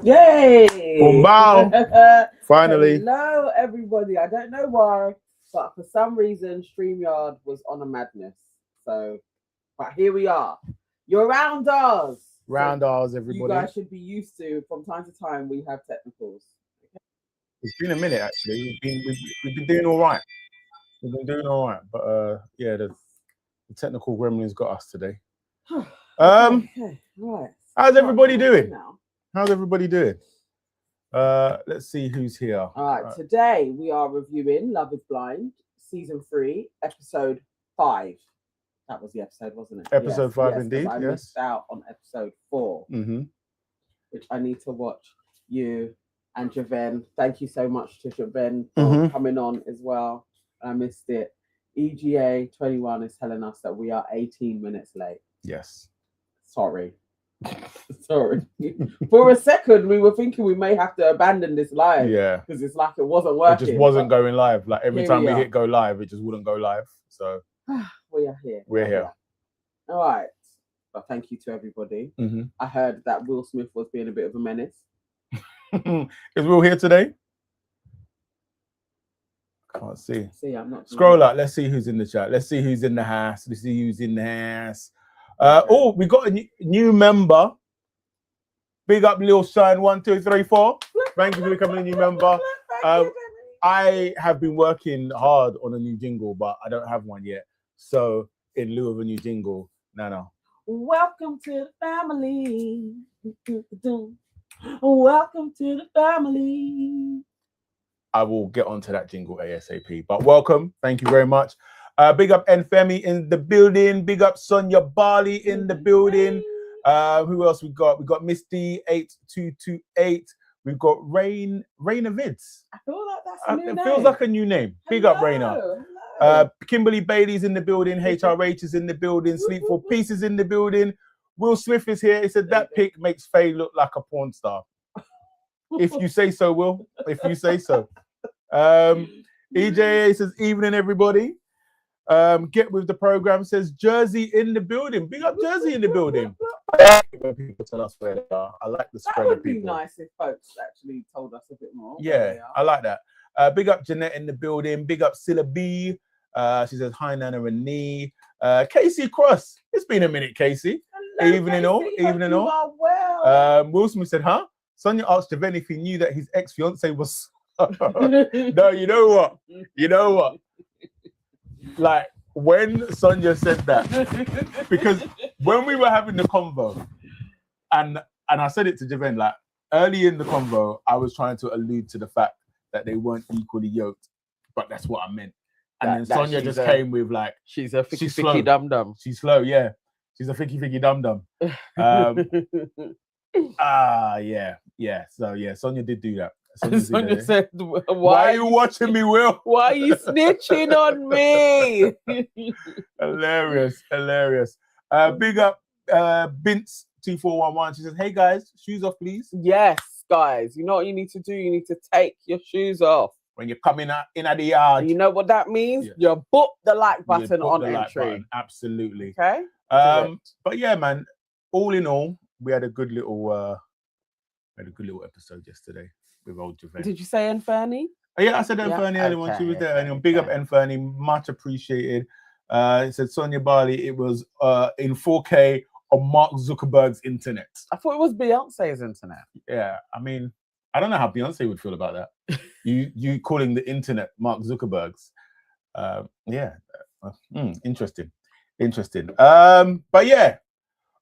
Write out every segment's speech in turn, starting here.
Yay! Bombao! Finally. Hello, everybody. I don't know why, but for some reason, StreamYard was on a madness. So, but here we are. You're round ours. Round ours, everybody. You guys should be used to, from time to time, we have technicals. It's been a minute, actually. We've been doing all right. We've been doing all right. But yeah, the technical gremlins got us today. Okay. Right. How's everybody doing? How's everybody doing? Let's see who's here. All right. Today we are reviewing Love is Blind, season 3, episode 5. That was the episode, wasn't it? Episode 5, indeed. I missed out on episode 4, which I need to watch. You and Javen. Thank you so much to Javen for coming on as well. I missed it. EGA 21 is telling us that we are 18 minutes late. Yes. Sorry. Sorry. For a second, we were thinking we may have to abandon this live. Yeah. Because it's like it wasn't working. It just wasn't going live. Like every time we hit go live, it just wouldn't go live. So we are here. We're here. All right. But thank you to everybody. I heard that Will Smith was being a bit of a menace. Is Will here today? Can't see. I'm not. Scroll up. Let's see who's in the chat. Let's see who's in the house. Let's see who's in the house. Oh, we got a new member. Big up Lil Shine 1, 2, 3, 4. Thank you for becoming a new member. I have been working hard on a new jingle, but I don't have one yet. So in lieu of a new jingle, no. Welcome to the family. Welcome to the family. I will get onto that jingle ASAP. But welcome. Thank you very much. Big up Femi in the building. Big up Sonia Bali in the building. Who else we got? We got Misty 8228. We've got Raina Vids. I feel like that's a new name. It feels like a new name. Big up Raina. Kimberly Bailey's in the building. HRH is in the building. Sleep for Peace is in the building. Will Smith is here. He said that pic makes Faye look like a porn star. If you say so, Will. If you say so. EJA says evening, everybody. Get with the program says Jersey in the building. Big up Jersey in the building. When people tell us where they are, I like the spread of people. That would be nice if folks actually told us a bit more. Yeah, I like that. Big up Jeanette in the building. Big up Silla B. She says hi Nana and Nee. Casey Cross. It's been a minute, Casey. Hello, evening all. Evening all. Well. Will Smith said, huh? Sonia asked Javen if he knew that his ex-fiance was. No, you know what? Like when Sonia said that, because when we were having the convo, and I said it to Javen, like early in the convo, I was trying to allude to the fact that they weren't equally yoked, but that's what I meant. And then Sonia just came with like, she's a ficky dum dum. She's slow, yeah. She's a ficky dum dum. Yeah. So yeah, Sonia did do that. Sonia said, why are you watching me, Will? Why are you snitching on me? Hilarious. Big up Bints 2411. She says, hey guys, shoes off, please. Yes, guys. You know what you need to do? You need to take your shoes off. When you're coming out in the yard. You know what that means? Yeah. You book the like button on entry. Button. Absolutely. Okay. But yeah, man, all in all, we had a good little episode yesterday with old Javen. Did you say Fernie? Yeah, I said Fernie earlier when she was there. And big up Fernie, much appreciated. It said Sonia Bali, it was in 4K on Mark Zuckerberg's internet. I thought it was Beyonce's internet. Yeah, I mean, I don't know how Beyonce would feel about that. you calling the internet Mark Zuckerberg's. Interesting. But yeah.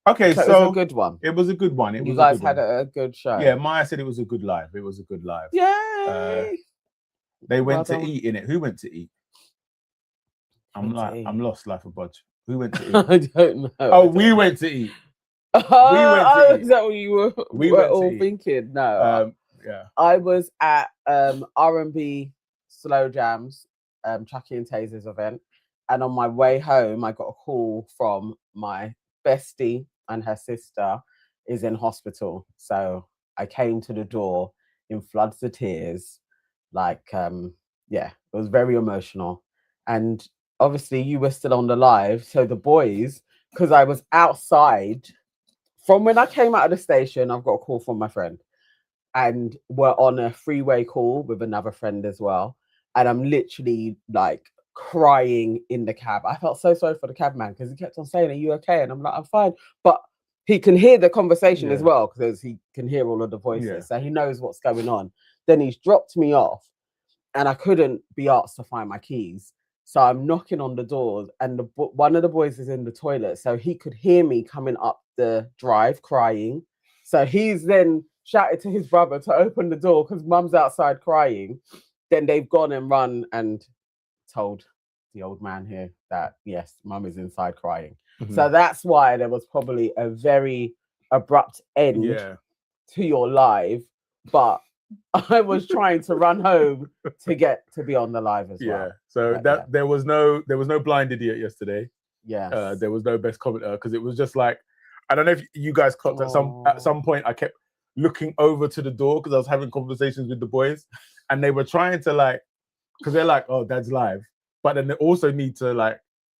Okay, so it was a good one. It was a good one. You guys had a good show. Yeah, Maya said it was a good live. Yay! They went to eat in it. Who went to eat? I'm lost, life of Budge. Who went to eat? I don't know. Oh, we went to eat. Is that what you were all thinking? No. Yeah. I was at R&B Slow Jams, Chucky and Taser's event, and on my way home, I got a call from my bestie, and her sister is in hospital. So I came to the door in floods of tears. Like, it was very emotional. And obviously you were still on the live. So the boys, because I was outside from when I came out of the station, I've got a call from my friend. and we're on a freeway call with another friend as well. And I'm literally like crying in the cab. I felt so sorry for the cab man because he kept on saying, "Are you okay?" And I'm like, "I'm fine." But he can hear the conversation as well because he can hear all of the voices. So he knows what's going on. Then he's dropped me off and I couldn't be asked to find my keys. So I'm knocking on the doors and one of the boys is in the toilet. So he could hear me coming up the drive crying. So he's then shouted to his brother to open the door because mum's outside crying. Then they've gone and run and told the old man here that, yes, mum is inside crying. So that's why there was probably a very abrupt end to your live. But I was trying to run home to get to be on the live as well. So there was no blind idiot yesterday. Yes. There was no best commenter because it was just like, I don't know if you guys clocked at some point I kept looking over to the door because I was having conversations with the boys and they were trying to like, because they're like, "Oh, dad's live," but then they also need to like,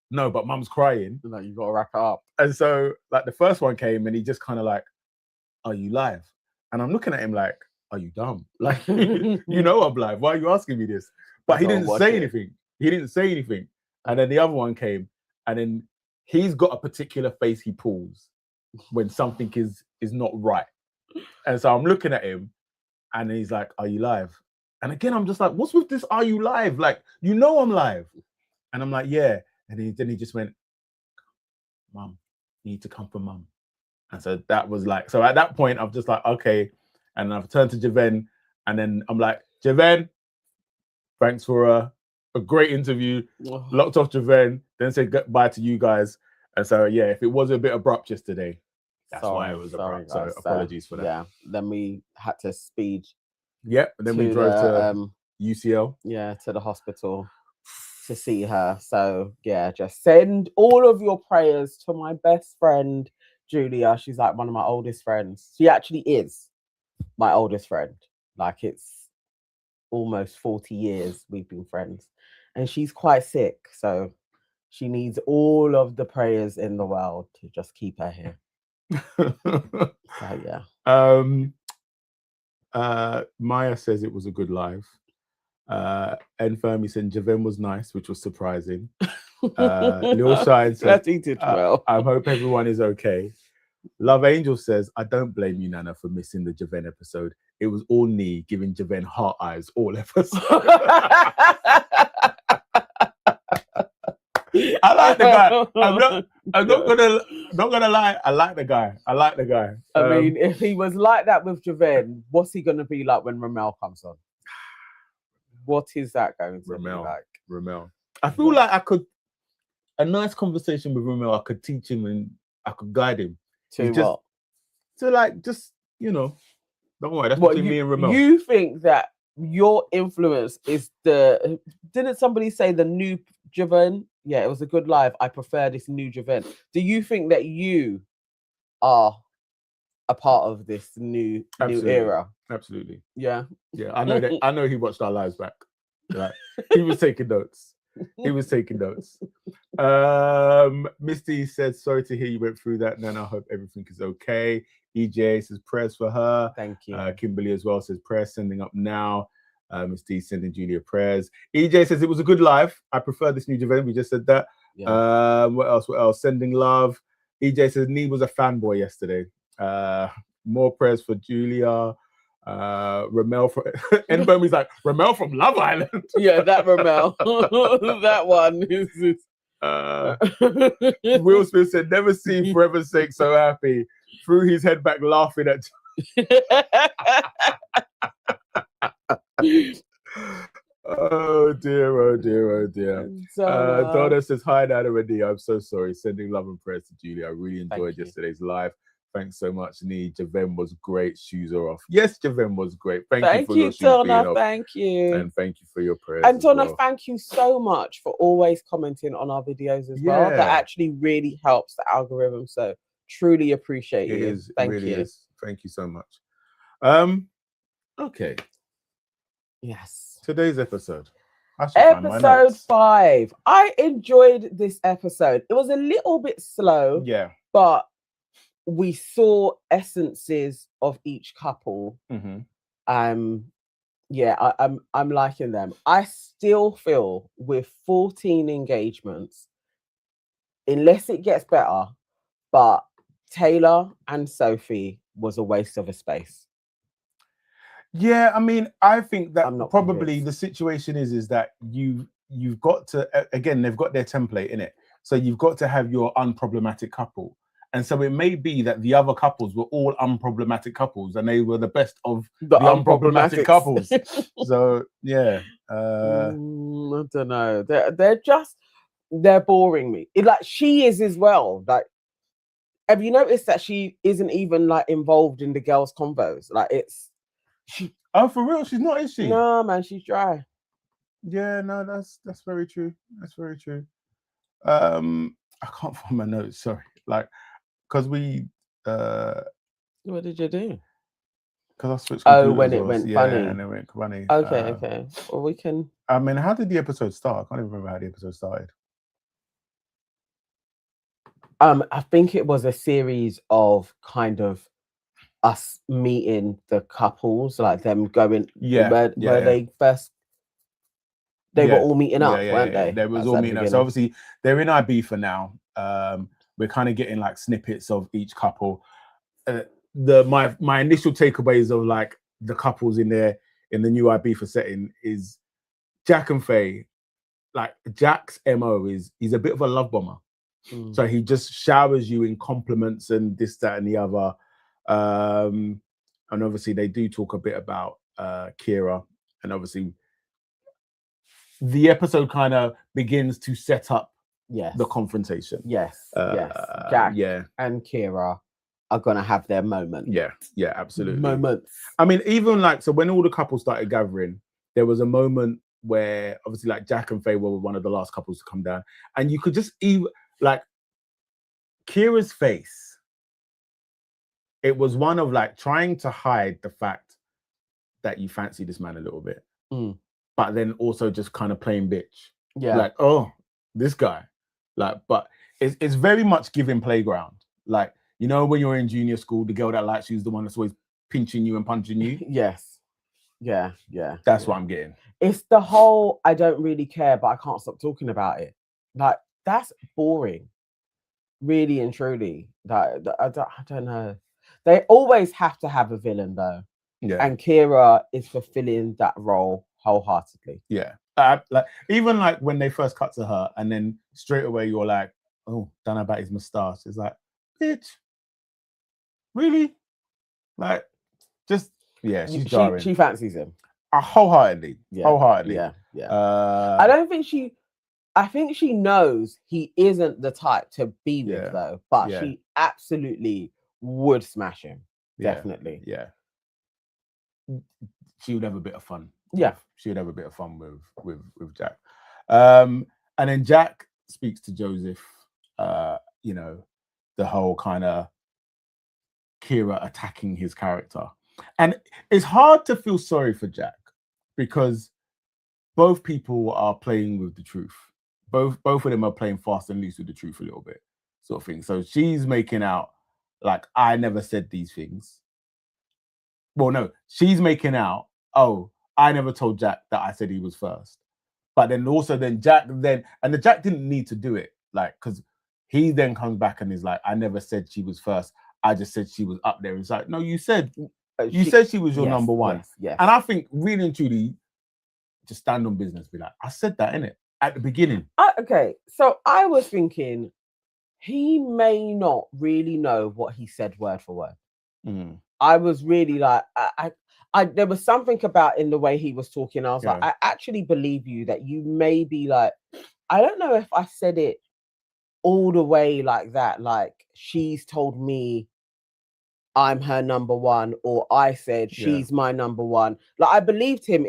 "No, but mum's crying." Like, you gotta wrap it up. And so like the first one came and he just kind of like, "Are you live?" And I'm looking at him like, "Are you dumb? Like, you know I'm live. Why are you asking me this?" But he didn't say anything. He didn't say anything. And then the other one came, and then he's got a particular face he pulls when something is not right. And so I'm looking at him, and he's like, "Are you live?" And again, I'm just like, "What's with this? Are you live? Like, you know I'm live." And I'm like, "Yeah." And then he just went, "Mum, you need to come for mum." And so that was like, so at that point, I'm just like, okay. And I've turned to Javen, and then I'm like, "Javen, thanks for a great interview." Locked off Javen, then said goodbye to you guys. And so, yeah, if it was a bit abrupt yesterday, that's why it was abrupt. So apologies for that. Yeah, then we had to speed. Yep, and then we drove to UCL. Yeah, to the hospital to see her. So, yeah, just send all of your prayers to my best friend, Julia. She's like one of my oldest friends. She actually is my oldest friend. Like, it's almost 40 years we've been friends. And she's quite sick. So she needs all of the prayers in the world to just keep her here. So, yeah. Maya says it was a good live. And Fermi said Javen was nice, which was surprising. Lil Shine said, he did well. I hope everyone is okay. Love Angel says, I don't blame you, Nana, for missing the Javen episode. It was all me giving Javen heart eyes all episode. I like the guy. I'm not gonna lie. I like the guy. I mean, if he was like that with Javen, what's he gonna be like when Ramel comes on? What is that going to be like? Ramel. I feel like I could, a nice conversation with Ramel, I could teach him and I could guide him. To what? To like, just, you know, don't worry, that's between me and Ramel. You think that your influence is didn't somebody say the new Javen? Yeah, it was a good live. I prefer this new Javen. Do you think that you are a part of this new era? Absolutely. Yeah. Yeah, I know that. I know he watched our lives back. Like, he was taking notes. Misty said, sorry to hear you went through that. Nana, I hope everything is okay. EJ says prayers for her. Thank you. Kimberly as well says prayers sending up now. Misty sending Julia prayers. EJ says it was a good live. I prefer this new Javen. We just said that. Yeah. What else? Sending love. EJ says Nee was a fanboy yesterday. More prayers for Julia. Ramel from and Bermie's like Ramel from Love Island. Yeah, that Ramel. That one is Will Smith said, never seen Forever's Sake so happy. Threw his head back laughing at Oh dear. Donna says, hi Nana and Nee, I'm so sorry. Sending love and prayers to Julia. I really enjoyed yesterday's live. Thanks so much, Nee. Javen was great. Shoes are off. Yes, Javen was great. Thank you for your shoes Donna. being off. Thank you. And thank you for your prayers. And Donna, thank you so much for always commenting on our videos as well. That actually really helps the algorithm. So truly appreciate you. Thank you. Thank you so much. Okay. Yes. Today's episode. Episode 5. I enjoyed this episode. It was a little bit slow. Yeah. But we saw essences of each couple I'm liking them. I still feel with 14 engagements, unless it gets better, but Taylor and Sophie was a waste of a space. Yeah, I mean, I think that I'm not probably convinced. the situation is that you've got to again, they've got their template in it, so you've got to have your unproblematic couple, and so it may be that the other couples were all unproblematic couples, and they were the best of the unproblematic couples. So yeah, I don't know. They're boring me. Like she is as well. Like, have you noticed that she isn't even like involved in the girls' convos? Like she. Oh, for real? She's not, is she? No, man, she's dry. Yeah, no, that's very true. That's very true. I can't find my notes. Sorry, like because we. What did you do? Because I switched. Oh, when it well. went Yeah, funny. and it went funny. Okay. Well, we can. I mean, how did the episode start? I can't even remember how the episode started. I think it was a series of kind of us meeting the couples, like them going. Where they first. They were all meeting up, weren't they? They was all meeting up. So obviously they're in Ibiza now. We're kind of getting like snippets of each couple. My initial takeaways of like the couples in the new Ibiza setting is Jack and Faye. Like Jack's MO is he's a bit of a love bomber. So he just showers you in compliments and this, that, and the other. And obviously they do talk a bit about Ciara, and obviously the episode kind of begins to set up the confrontation. Yes. Jack and Ciara are gonna have their moment. Yeah, absolutely. Moments. I mean, even like so when all the couples started gathering, there was a moment where obviously like Jack and Faye were one of the last couples to come down, and you could just even like Ciara's face. It was one of like trying to hide the fact that you fancy this man a little bit, but then also just kind of playing bitch. Yeah. Like, oh, this guy. Like, but it's very much giving playground. Like, you know, when you're in junior school, the girl that likes you is the one that's always pinching you and punching you. Yes. Yeah. That's what I'm getting. It's the whole I don't really care, but I can't stop talking about it. Like, that's boring. Really and truly. Like, I don't know. They always have to have a villain though. Yeah. And Ciara is fulfilling that role wholeheartedly. Yeah. Like even like when they first cut to her and then straight away you're like, oh, don't know about his moustache. It's like, bitch, really? Like, just she's jarring. She fancies him. Wholeheartedly. Wholeheartedly. Yeah. I think she knows he isn't the type to be with though, but she absolutely would smash him. Definitely. Yeah. She would have a bit of fun. Yeah. She would have a bit of fun with Jack. And then Jack speaks to Joseph, you know, the whole kind of Ciara attacking his character. And it's hard to feel sorry for Jack because both people are playing with the truth. Both of them are playing fast and loose with the truth a little bit, sort of thing. So she's making out like, I never said these things. Well, no, she's making out, oh, I never told Jack that I said he was first. But then also Jack the Jack didn't need to do it, like, because he then comes back and is like, I never said she was first. I just said she was up there. It's like, no, you said she was your number one. Yes. And I think really and truly, just stand on business, be like, I said that, innit? At the beginning. Okay, so I was thinking he may not really know what he said word for word. I was really like, I there was something about in the way he was talking. I was like, I actually believe you that you may be like, I don't know if I said it all the way like that. Like she's told me I'm her number one, or I said she's my number one. Like I believed him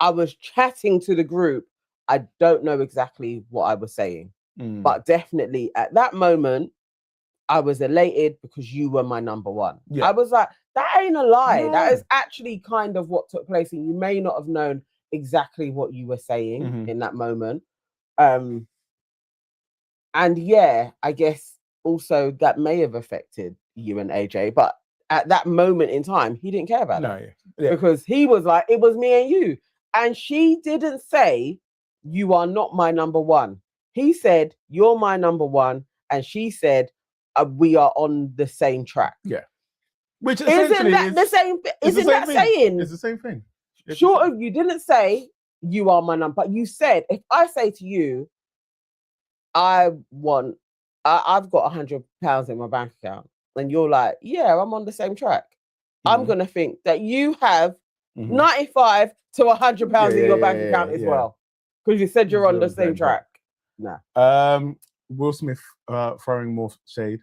I was chatting to the group. I don't know exactly what I was saying, but definitely at that moment, I was elated because you were my number one. Yeah. I was like, that ain't a lie. No. That is actually kind of what took place. And you may not have known exactly what you were saying in that moment. And yeah, I guess also that may have affected you and AJ. But at that moment in time, he didn't care about it. No, yeah. Because he was like, it was me and you. And she didn't say, you are not my number one. He said, you're my number one. And she said, we are on the same track. Yeah. Which isn't essentially that the same? Isn't that saying? It's the same thing. Short of you didn't say you are my number, but you said, if I say to you, I've got £100 in my bank account, and you're like, yeah, I'm on the same track. I'm gonna think that you have 95 to £100 in your bank account as well, because you said you're on the same track. Nah. Will Smith throwing more shade.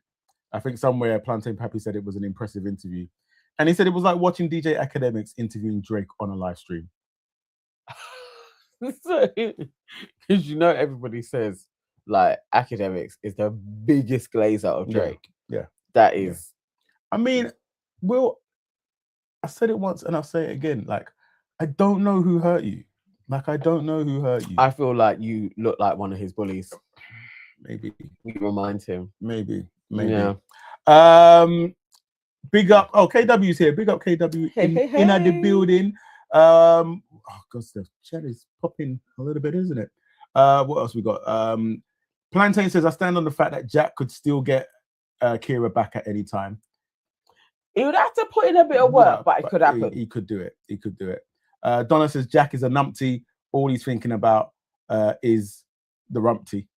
I think somewhere Plantain Pappy said it was an impressive interview, and he said it was like watching DJ Academics interviewing Drake on a live stream. Because everybody says like Academics is the biggest glazer of Drake. Yeah. That is. I mean, Will, I said it once and I'll say it again. Like, I don't know who hurt you. I feel like you look like one of his bullies. Maybe. You remind him. Maybe. Yeah. Big up. Oh, KW's here. Big up KW in the building. Oh God, the chat is popping a little bit, isn't it? What else we got? Plantain says, I stand on the fact that Jack could still get Ciara back at any time. He would have to put in a bit of work, but it could happen. He could do it. Donna says Jack is a numpty. All he's thinking about is the rumpty.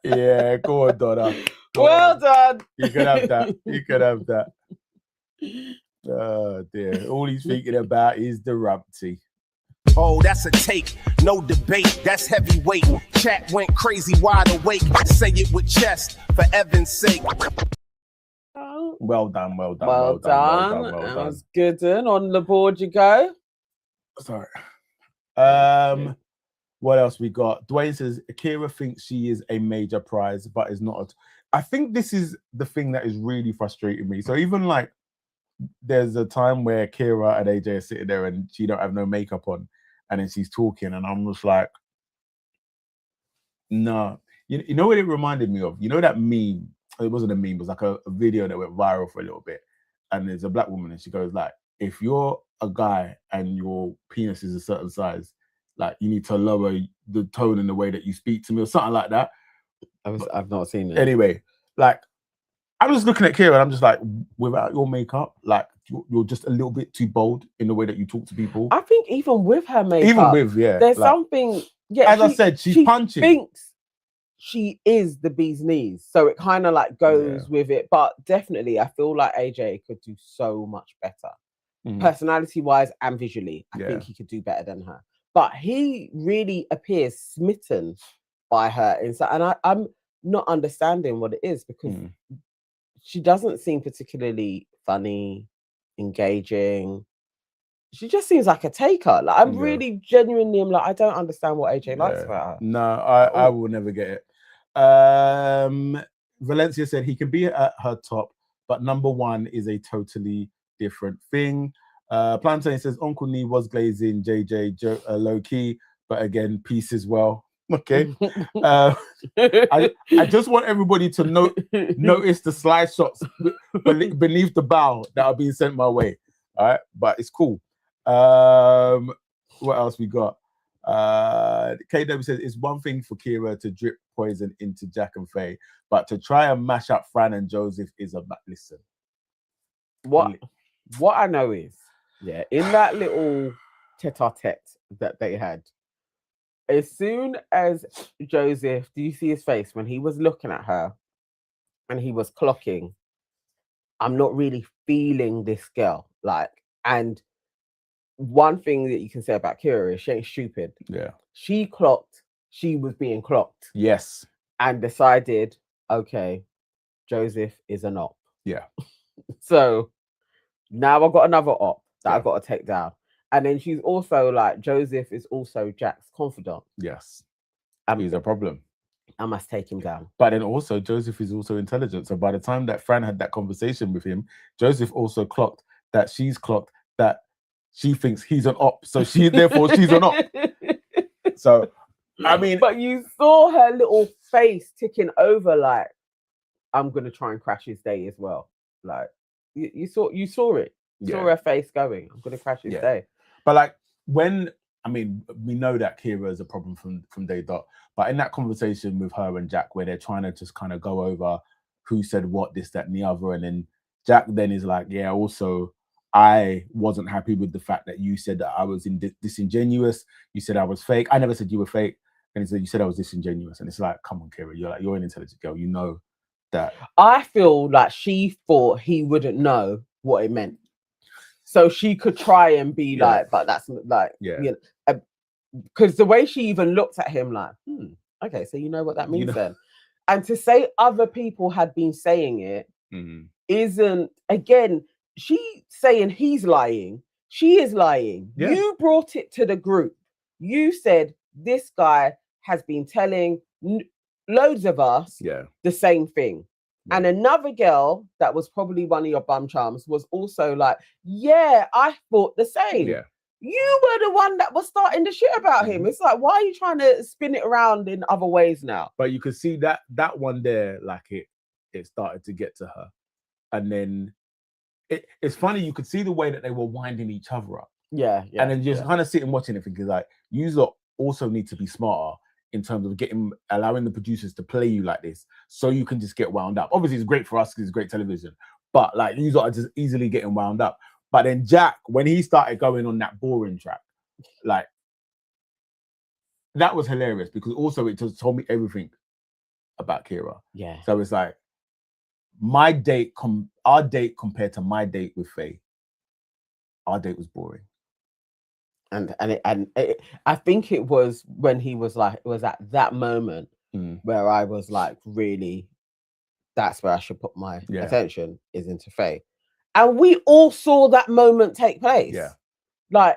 Yeah, go on, Donna. Well done. You can have that. Oh dear. All he's thinking about is the rumpty. Oh, that's a take, no debate, that's heavyweight. Chat went crazy, wide awake. Say it with chest, for Evan's sake. Well done. That was good. On the board you go. Sorry. What else we got? Dwayne says Ciara thinks she is a major prize, but is not. I think this is the thing that is really frustrating me. So even like there's a time where Ciara and AJ are sitting there and she don't have no makeup on, and then she's talking, and I'm just like, no. You know what it reminded me of? You know that meme? It wasn't a meme, it was like a video that went viral for a little bit. And there's a black woman and she goes like, if you're a guy and your penis is a certain size, like you need to lower the tone in the way that you speak to me or something like that. I've not seen it. Anyway, like I'm just looking at Ciara and I'm just like, without your makeup, like you're just a little bit too bold in the way that you talk to people. I think even with her makeup, there's like, something. Yeah, as I said, she's punching. Thinks she is the bee's knees, so it kind of like goes with it. But definitely, I feel like AJ could do so much better, personality-wise and visually. I think he could do better than her. But he really appears smitten by her inside, and I'm not understanding what it is, because she doesn't seem particularly funny, engaging. She just seems like a taker. Like I'm really genuinely, I'm like, I don't understand what AJ likes about her. No, I will never get it. Valencia said he can be at her top, but number one is a totally different thing. Plantain says Uncle Nee was glazing JJ low key, but again, peace as well. Okay. I just want everybody to notice the slide shots beneath the bow that are being sent my way. All right, but it's cool. What else we got? KW says it's one thing for Ciara to drip poison into Jack and Faye, but to try and mash up Fran and Joseph is a listen. What I know is, in that little tete-a-tete that they had, as soon as Joseph, do you see his face when he was looking at her and he was clocking, I'm not really feeling this girl, like, and one thing that you can say about Ciara is she ain't stupid. Yeah. She clocked, she was being clocked. Yes. And decided, okay, Joseph is an op. Yeah. So now I've got another op that I've got to take down. And then she's also like, Joseph is also Jack's confidant. Yes. He's a problem. I must take him down. But then also, Joseph is also intelligent. So by the time that Fran had that conversation with him, Joseph also clocked that she thinks he's an op. So therefore she's an op. So, I mean. But you saw her little face ticking over like, I'm gonna try and crash his day as well. Like you saw it. You saw Yeah. her face going. I'm gonna crash his day. But like I mean, we know that Ciara is a problem from day dot. But in that conversation with her and Jack, where they're trying to just kind of go over who said what, this, that, and the other, and then Jack then is like, yeah, also I wasn't happy with the fact that you said that I was disingenuous. You said I was fake. I never said you were fake. And he said, you said I was disingenuous. And it's like, come on, Ciara, you're an intelligent girl. You know that. I feel like she thought he wouldn't know what it meant. So she could try and be like, but that's like, you know, because the way she even looked at him like, okay, so you know what that means then. And to say other people had been saying it isn't, again, she saying he's lying. She is lying. Yeah. You brought it to the group. You said this guy has been telling loads of us the same thing. Yeah. And another girl that was probably one of your bum charms was also like, yeah, I thought the same. Yeah. You were the one that was starting the shit about him. It's like, why are you trying to spin it around in other ways now? But you could see that one there, like it started to get to her. And then it's funny, you could see the way that they were winding each other up. Yeah. And then just kind of sitting watching it thinking like, you lot also need to be smarter in terms of allowing the producers to play you like this so you can just get wound up. Obviously, it's great for us because it's great television, but like you lot are just easily getting wound up. But then Jack, when he started going on that boring track, like that was hilarious because also it just told me everything about Ciara. Yeah. So it's like our date compared to my date with Faye, our date was boring. And I think it was when he was like, it was at that moment where I was like, really, that's where I should put my attention is into Faye. And we all saw that moment take place. Yeah. Like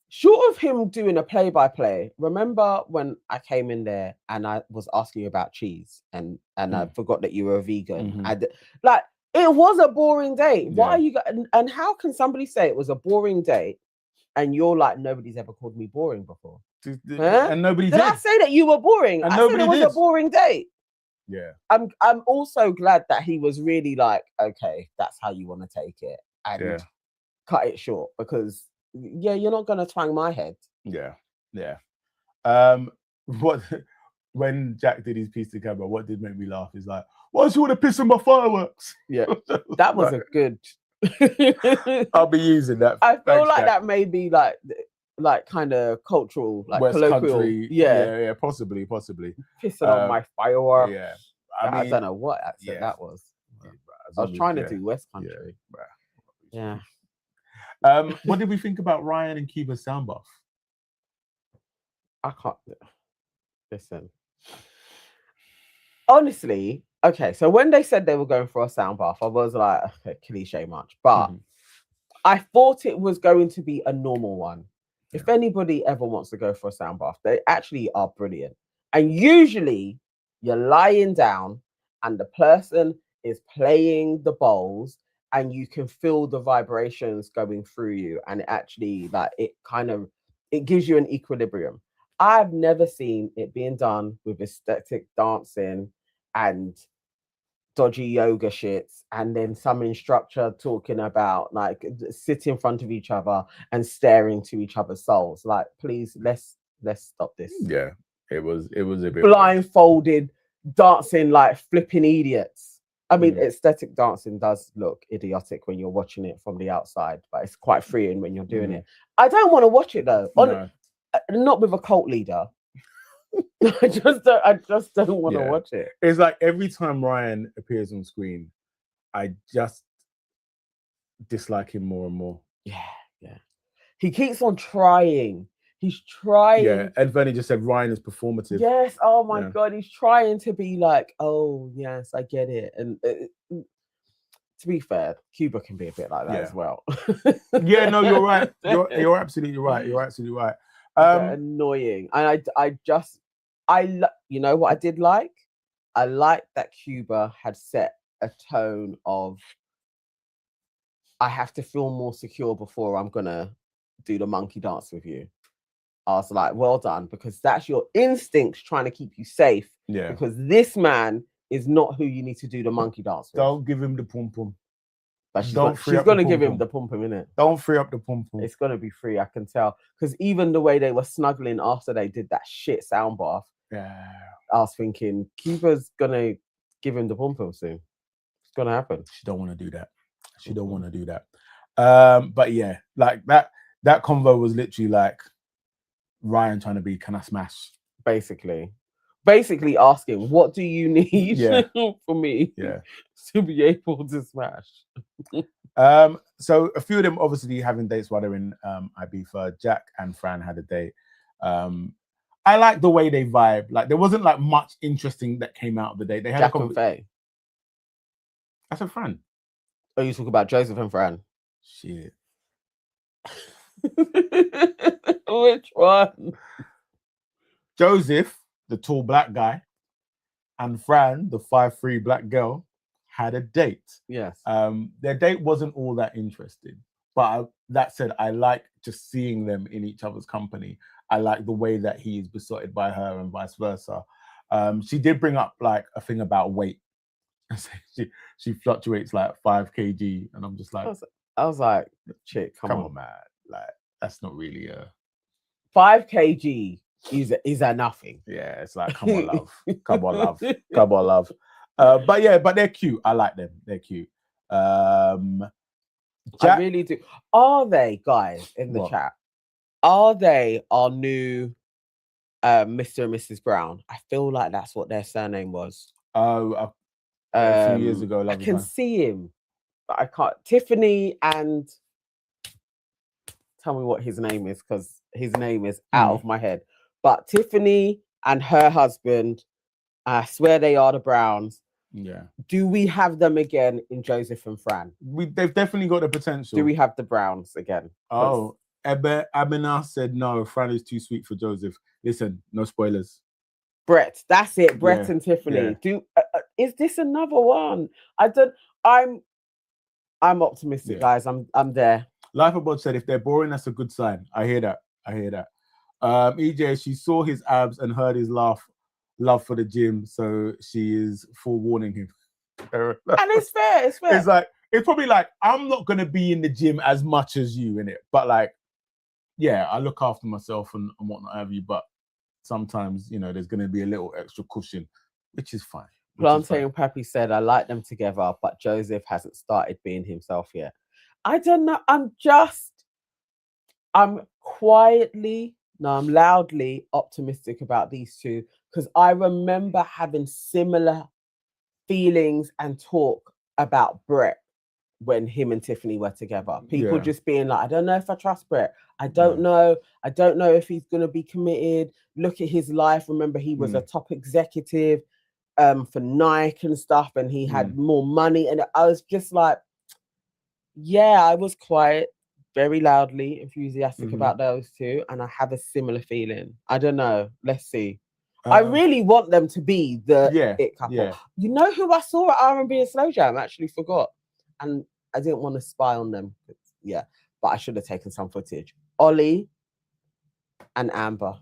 short of him doing a play-by-play, remember when I came in there and I was asking you about cheese and I forgot that you were a vegan. It was a boring date. Why are you and how can somebody say it was a boring date and you're like, nobody's ever called me boring before? And nobody did. Did I say that you were boring? And I nobody said it was a boring date. Yeah. I'm also glad that he was really like, okay, that's how you want to take it and cut it short because you're not gonna twang my head. Yeah. When Jack did his piece to camera, what did make me laugh is like, why do you want to piss on my fireworks? Yeah, that was a good. I'll be using that. I feel like Jack. That may be like kind of cultural, like West colloquial. Country. Yeah, possibly. Pissing on my fireworks. Yeah, I don't know what accent that was. Yeah, I was trying to do West Country. Yeah. What did we think about Ryan and Cuba's sound bath? I can't listen. Honestly, okay, so when they said they were going for a sound bath, I was like, okay, cliche much, but I thought it was going to be a normal one. Yeah. If anybody ever wants to go for a sound bath, they actually are brilliant. And usually you're lying down and the person is playing the bowls and you can feel the vibrations going through you. And it actually, like, it gives you an equilibrium. I've never seen it being done with aesthetic dancing and dodgy yoga shits, and then some instructor talking about like sit in front of each other and staring to each other's souls. Like, please, let's stop this. Yeah, it was a bit blindfolded dancing like flipping idiots. I mean, aesthetic dancing does look idiotic when you're watching it from the outside, but it's quite freeing when you're doing it. I don't want to watch it though. Not with a cult leader. I just don't want to watch it. It's like every time Ryan appears on screen, I just dislike him more and more. Yeah. He keeps on trying. He's trying. Yeah, Ed Vernie just said Ryan is performative. Yes. Oh my God, he's trying to be like, oh yes, I get it. And to be fair, Cuba can be a bit like that as well. Yeah, no, you're right. You're absolutely right. You're absolutely right. Annoying. And you know what I did like? I liked that Cuba had set a tone of, I have to feel more secure before I'm gonna do the monkey dance with you. I was like, well done, because that's your instincts trying to keep you safe. Yeah. Because this man is not who you need to do the monkey dance with. Don't give him the pum pum. But she's don't got, free she's up the gonna give him pum-pum. the pum pum, innit? Don't free up the pum pum. It's gonna be free, I can tell. Because even the way they were snuggling after they did that shit sound bath, Yeah. I was thinking Kiva's gonna give him the pum pum soon. It's gonna happen. She don't want to do that. She don't want to do that. But yeah, like that convo was literally like Ryan trying to be, can I smash? Basically asking, what do you need for me to be able to smash? So a few of them obviously having dates while they're in Ibiza. Jack and Fran had a date. I like the way they vibe. Like there wasn't like much interesting that came out of the date. They had Jack and Faye. I said Fran. Oh, you talk about Joseph and Fran. Shit. Which one? Joseph, the tall black guy, and Fran, the 5'3" black girl, had a date. Yes. Their date wasn't all that interesting, but that said, I like just seeing them in each other's company. I like the way that he is besotted by her and vice versa. She did bring up like a thing about weight. she fluctuates like 5 kg, and I'm just like, I was like, chick, come on, man. Like that's not really a 5 kg is a nothing. Yeah, it's like come on, love, come on, love, come on, love. But they're cute. I like them. They're cute. I really do. Are they, guys, in the chat? Are they our new Mr. and Mrs. Brown? I feel like that's what their surname was. Oh, a few years ago. I can see him, but I can't. Tiffany and tell me what his name is, because his name is out of my head. But Tiffany and her husband, I swear they are the Browns. Yeah. Do we have them again in Joseph and Fran? They've definitely got the potential. Do we have the Browns again? Oh, Abena said no. Fran is too sweet for Joseph. Listen, no spoilers. Brett, that's it. Brett and Tiffany. Yeah. Is this another one? I'm optimistic, guys. I'm there. Life Above said if they're boring, that's a good sign. I hear that. EJ, she saw his abs and heard his love for the gym, so she is forewarning him. And it's fair. It's like it's probably like I'm not gonna be in the gym as much as you in it, but like, yeah, I look after myself and whatnot have you. But sometimes, you know, there's gonna be a little extra cushion, which is fine. Plantain Pappy said, I like them together, but Joseph hasn't started being himself yet. I don't know. I'm loudly optimistic about these two, because I remember having similar feelings and talk about Brett when him and Tiffany were together. People just being like, I don't know if I trust Brett. I don't know. I don't know if he's going to be committed. Look at his life. Remember, he was a top executive for Nike and stuff, and he had more money. And I was just like, yeah, I was quiet, very loudly enthusiastic about those two, and I have a similar feeling. I don't know. Let's see. I really want them to be the it couple. Yeah. You know who I saw at R&B and Slow Jam? I actually forgot, and I didn't want to spy on them. Yeah, but I should have taken some footage. Ollie and Amber.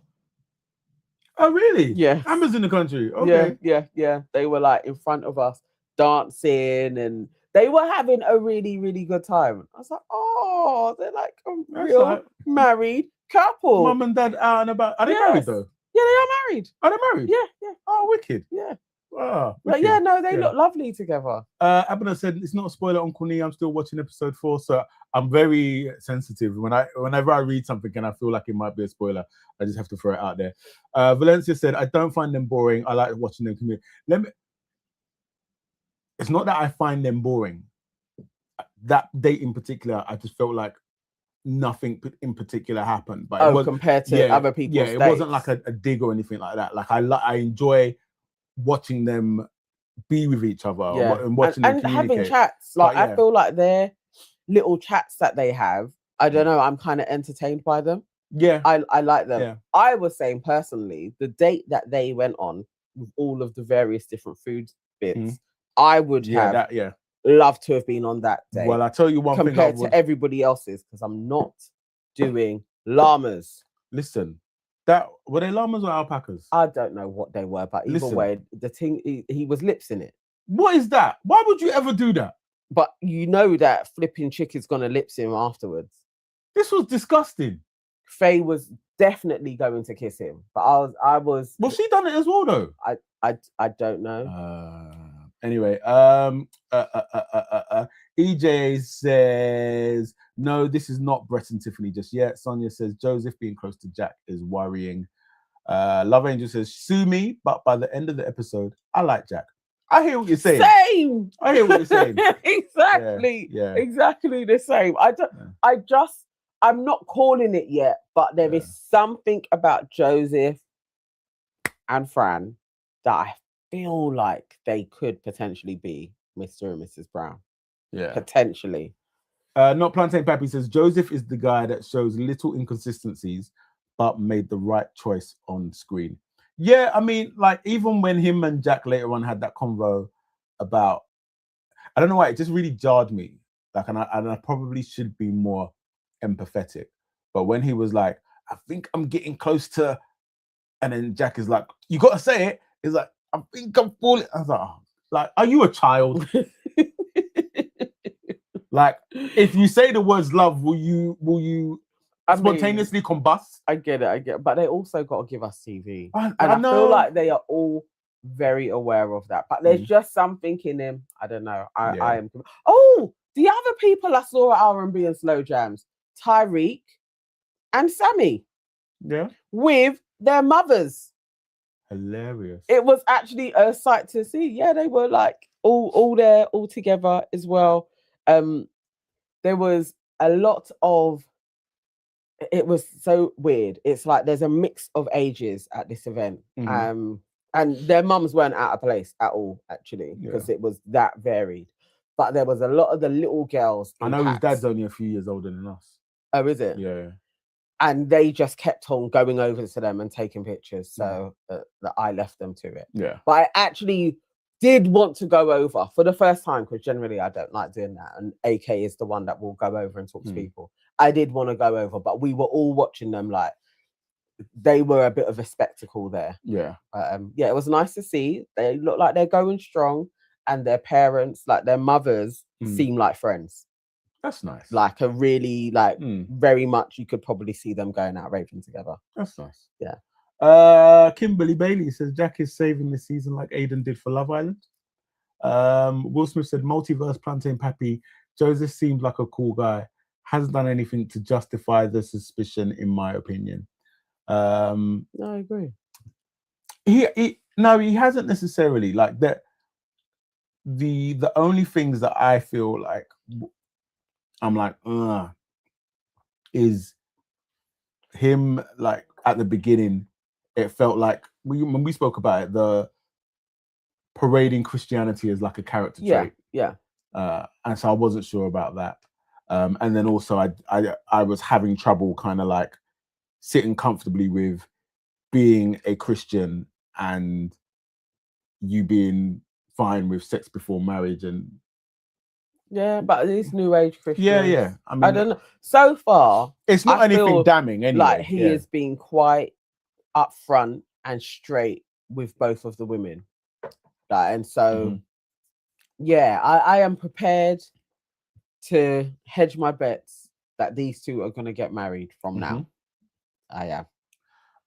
Oh, really? Yeah. Amber's in the country. Okay. Yeah. They were like in front of us dancing, and they were having a really, really good time. I was like, oh, they're like a real married couple. Mum and dad out and about. Are they married though? Yeah, they are married. Are they married? Yeah. Oh, wicked. Yeah. Wow. But yeah, no, they look lovely together. Abner said it's not a spoiler, Uncle Nee. I'm still watching episode 4, so I'm very sensitive. Whenever I read something and I feel like it might be a spoiler, I just have to throw it out there. Valencia said, I don't find them boring. I like watching them commute. It's not that I find them boring. That date in particular, I just felt like nothing in particular happened. But compared to other people's dates. It wasn't like a dig or anything like that. Like I enjoy watching them be with each other and watching them communicate. Having chats. Like I feel like their little chats that they have, I don't know, I'm kind of entertained by them. Yeah. I like them. Yeah. I was saying personally, the date that they went on with all of the various different food bits, I would have loved to have been on that day. Well, I tell you one thing compared to everybody else's, because I'm not doing llamas. Listen, That were they llamas or alpacas? I don't know what they were, but either Listen. way, the thing he was lips in it. What is that? Why would you ever do that? But you know that flipping chick is gonna lips him afterwards. This was disgusting. Faye was definitely going to kiss him, but I was. Well, she done it as well, though. I don't know. Anyway, EJ says no, this is not Brett and Tiffany just yet. Sonia says Joseph being close to Jack is worrying. Love Angel says sue me, but by the end of the episode, I like Jack. I hear what you're saying. Same. I hear what you're saying. Exactly. Yeah. Exactly the same. I'm not calling it yet, but there is something about Joseph and Fran that I feel like they could potentially be Mr. and Mrs. Brown. Yeah. Potentially. Not Plantain Pappy says Joseph is the guy that shows little inconsistencies, but made the right choice on screen. Yeah, I mean, like even when him and Jack later on had that convo about, I don't know why, it just really jarred me. Like, and I probably should be more empathetic. But when he was like, I think I'm getting close to, and then Jack is like, you got to say it. He's like, I think I'm falling. I was like, oh, like, are you a child? Like, if you say the words love, will you spontaneously combust? I get it, but they also got to give us TV. I feel like they are all very aware of that. But there's just something in him. I don't know. I am. Oh, the other people I saw at R&B and Slow Jams, Tyreek and Sammy. Yeah. With their mothers. Hilarious. It was actually a sight to see. Yeah, they were like all there, all together as well. There was a lot of, it was so weird. It's like there's a mix of ages at this event. And their mums weren't out of place at all, actually, because it was that varied. But there was a lot of the little girls. I know his dad's only a few years older than us. Oh, is it? Yeah. And they just kept on going over to them and taking pictures. So that I left them to it. Yeah. But I actually did want to go over for the first time, because generally I don't like doing that. And AK is the one that will go over and talk to people. I did want to go over, but we were all watching them like they were a bit of a spectacle there. Yeah. Yeah, it was nice to see. They look like they're going strong, and their parents, like their mothers, seem like friends. That's nice. Like a really, like very much, you could probably see them going out raving together. That's nice. Yeah. Kimberly Bailey says Jack is saving this season like Aiden did for Love Island. Will Smith said multiverse Plantain Pappy. Joseph seems like a cool guy. Hasn't done anything to justify the suspicion, in my opinion. No, I agree. He hasn't necessarily. Like that. The only things that I feel like I'm like, is him, like at the beginning, it felt like when we spoke about it, the parading Christianity as like a character trait. Yeah. And so I wasn't sure about that. And then also I was having trouble kind of like sitting comfortably with being a Christian and you being fine with sex before marriage and but these new age Christians. Yeah. I mean, I don't know. So far, it's not anything damning anyway. Like he has been quite upfront and straight with both of the women. And so I am prepared to hedge my bets that these two are going to get married from now. I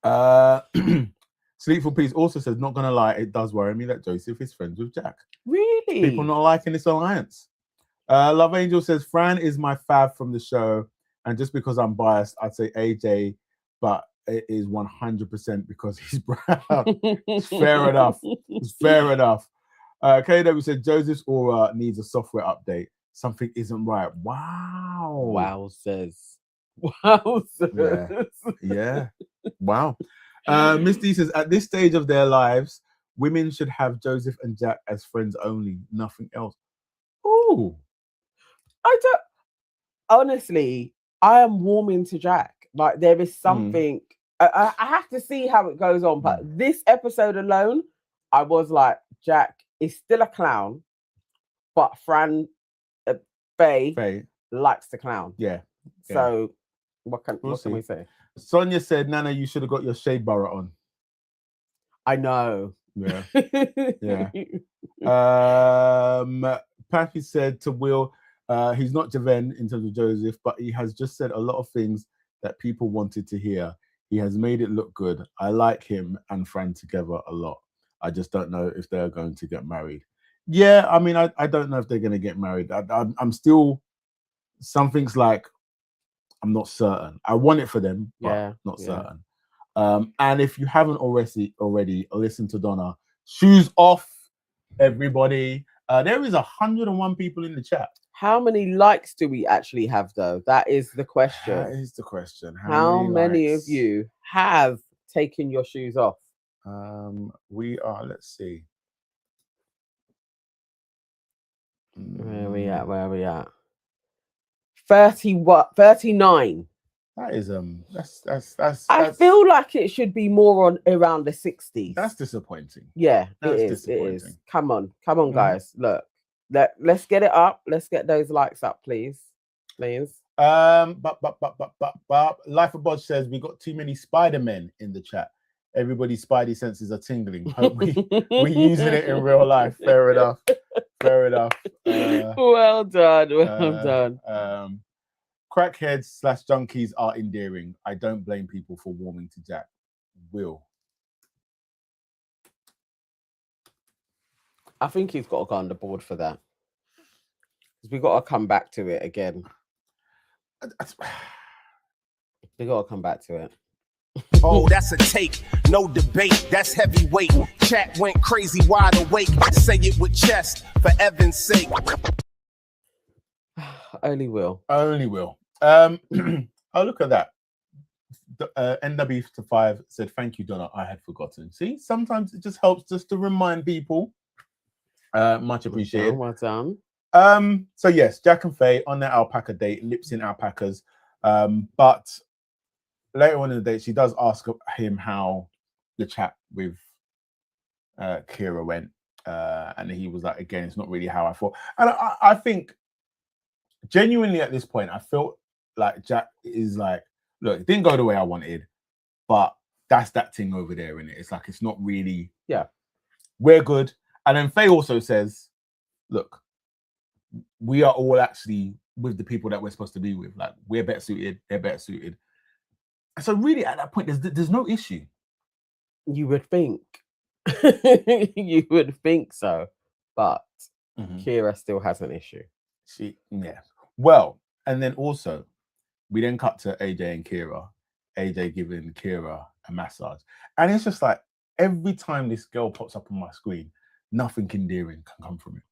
am. Sleepful Peace also says, not gonna lie, it does worry me that Joseph is friends with Jack. Really? People not liking this alliance. Love Angel says, Fran is my fave from the show, and just because I'm biased, I'd say AJ, but it is 100% because he's brown. It's fair enough. It's fair enough. KW said, Joseph's aura needs a software update. Something isn't right. Wow. Wowzers. Yeah. Wow. Miss D says, at this stage of their lives, women should have Joseph and Jack as friends only, nothing else. Ooh. Honestly, I am warming to Jack. Like there is something, I have to see how it goes on, but this episode alone, I was like, Jack is still a clown, but Faye likes the clown. Yeah. So what can we say? Sonia said, Nana, you should have got your shea butter on. I know. Yeah. Yeah. Packy said to Will, he's not Javen in terms of Joseph, but he has just said a lot of things that people wanted to hear. He has made it look good. I like him and Fran together a lot. I just don't know if they're going to get married. Yeah, I mean, I don't know if they're going to get married. I'm still, something's like, I'm not certain. I want it for them, but not certain. And if you haven't already listened to Donna, shoes off, everybody. There is 101 people in the chat. How many likes do we actually have, though? That is the question. That is the question. How many of you have taken your shoes off? We are, let's see. Where are we at? 39. That is that's I feel like it should be more on around the 60s. That's disappointing. Yeah, it is. Come on, guys. Look, let's get it up. Let's get those likes up, please. But Life of Bodge says we got too many Spider-Men in the chat. Everybody's spidey senses are tingling. Hope we're using it in real life. Fair enough. Well done. Crackheads / junkies are endearing. I don't blame people for warming to Jack. Will. I think he's got to go on the board for that. Because we got to come back to it again. We got to come back to it. Oh, that's a take, no debate, that's heavyweight. Chat went crazy, wide awake. Say it with chest, for Evan's sake. Only Will. Oh, look at that. NW5 said, thank you, Donna. I had forgotten. See, sometimes it just helps just to remind people. Much appreciated. Well done. So yes, Jack and Faye on their alpaca date, lips in alpacas. But later on in the day, she does ask him how the chat with Ciara went. And he was like, again, it's not really how I thought. And I think genuinely at this point, I felt like Jack is like, look, it didn't go the way I wanted, but that's that thing over there, in it. It's like, it's not really, we're good. And then Faye also says, look, we are all actually with the people that we're supposed to be with. Like, we're better suited, they're better suited. And so really at that point, there's no issue. You would think. You would think so. But Ciara still has an issue. Well, and then also, we then cut to AJ and Ciara. AJ giving Ciara a massage. And it's just like, every time this girl pops up on my screen, nothing endearing can come from it.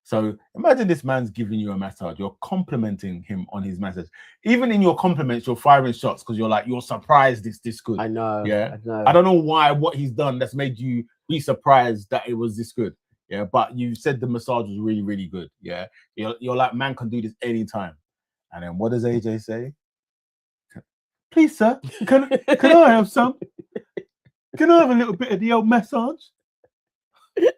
So imagine this man's giving you a massage. You're complimenting him on his massage. Even in your compliments, you're firing shots because you're like, you're surprised it's this good. I know. Yeah. I know. I don't know what he's done that's made you be surprised that it was this good. Yeah. But you said the massage was really, really good. Yeah. You're like, man can do this anytime. And then what does AJ say? Please, sir, can I have some? Can I have a little bit of the old massage? No.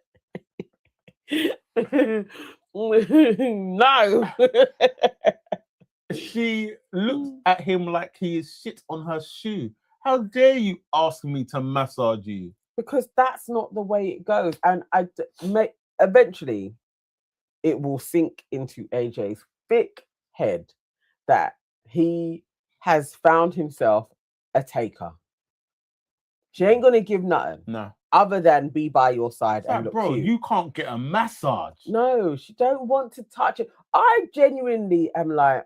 She looks at him like he is shit on her shoe. How dare you ask me to massage you? Because that's not the way it goes. And eventually it will sink into AJ's thick head that he has found himself a taker. She ain't gonna give nothing. No. Other than be by your side and look bro, cute. you can't get a massage. No, she don't want to touch it. I genuinely am like,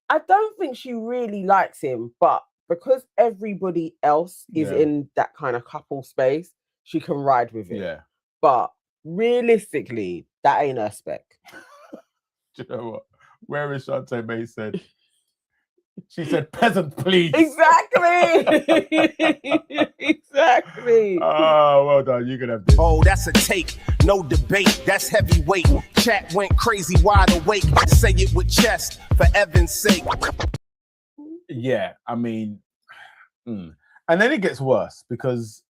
I don't think she really likes him, but because everybody else is in that kind of couple space, she can ride with it. Yeah. But realistically, that ain't her spec. Do you know what? Where is Shantae May said? She said, peasant, please. Exactly. Exactly. Oh, well done. You can have this. Oh, that's a take, no debate, that's heavyweight. Chat went crazy, wide awake. Say it with chest, for Evan's sake. Yeah, I mean, and then it gets worse because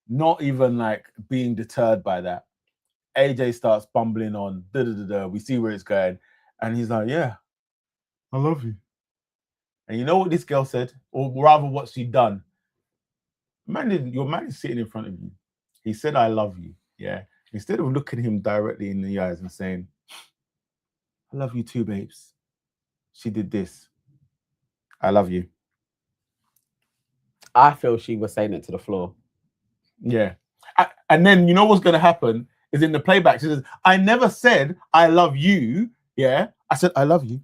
not even like being deterred by that, AJ starts bumbling on, we see where it's going, and he's like, yeah, I love you. And you know what this girl said, or rather, what she done. Your man is sitting in front of you. He said, "I love you." Yeah. Instead of looking him directly in the eyes and saying, "I love you too, babes," she did this. "I love you." I feel she was saying it to the floor. Yeah. And then you know what's going to happen is in the playback, she says, "I never said I love you. Yeah. I said, I love you."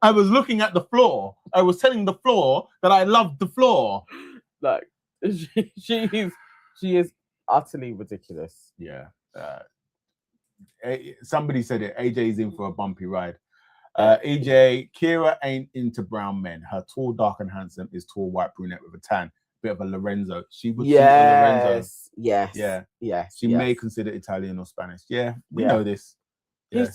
I was looking at the floor. I was telling the floor that I loved the floor. Like, she is utterly ridiculous. Yeah. Somebody said it. AJ's in for a bumpy ride. Ciara ain't into brown men. Her tall, dark, and handsome is tall, white brunette with a tan. Bit of a Lorenzo. She would suit a Lorenzo. Yes. Yeah. Yes. She may consider Italian or Spanish. Yeah, we Yeah. know this. Yeah.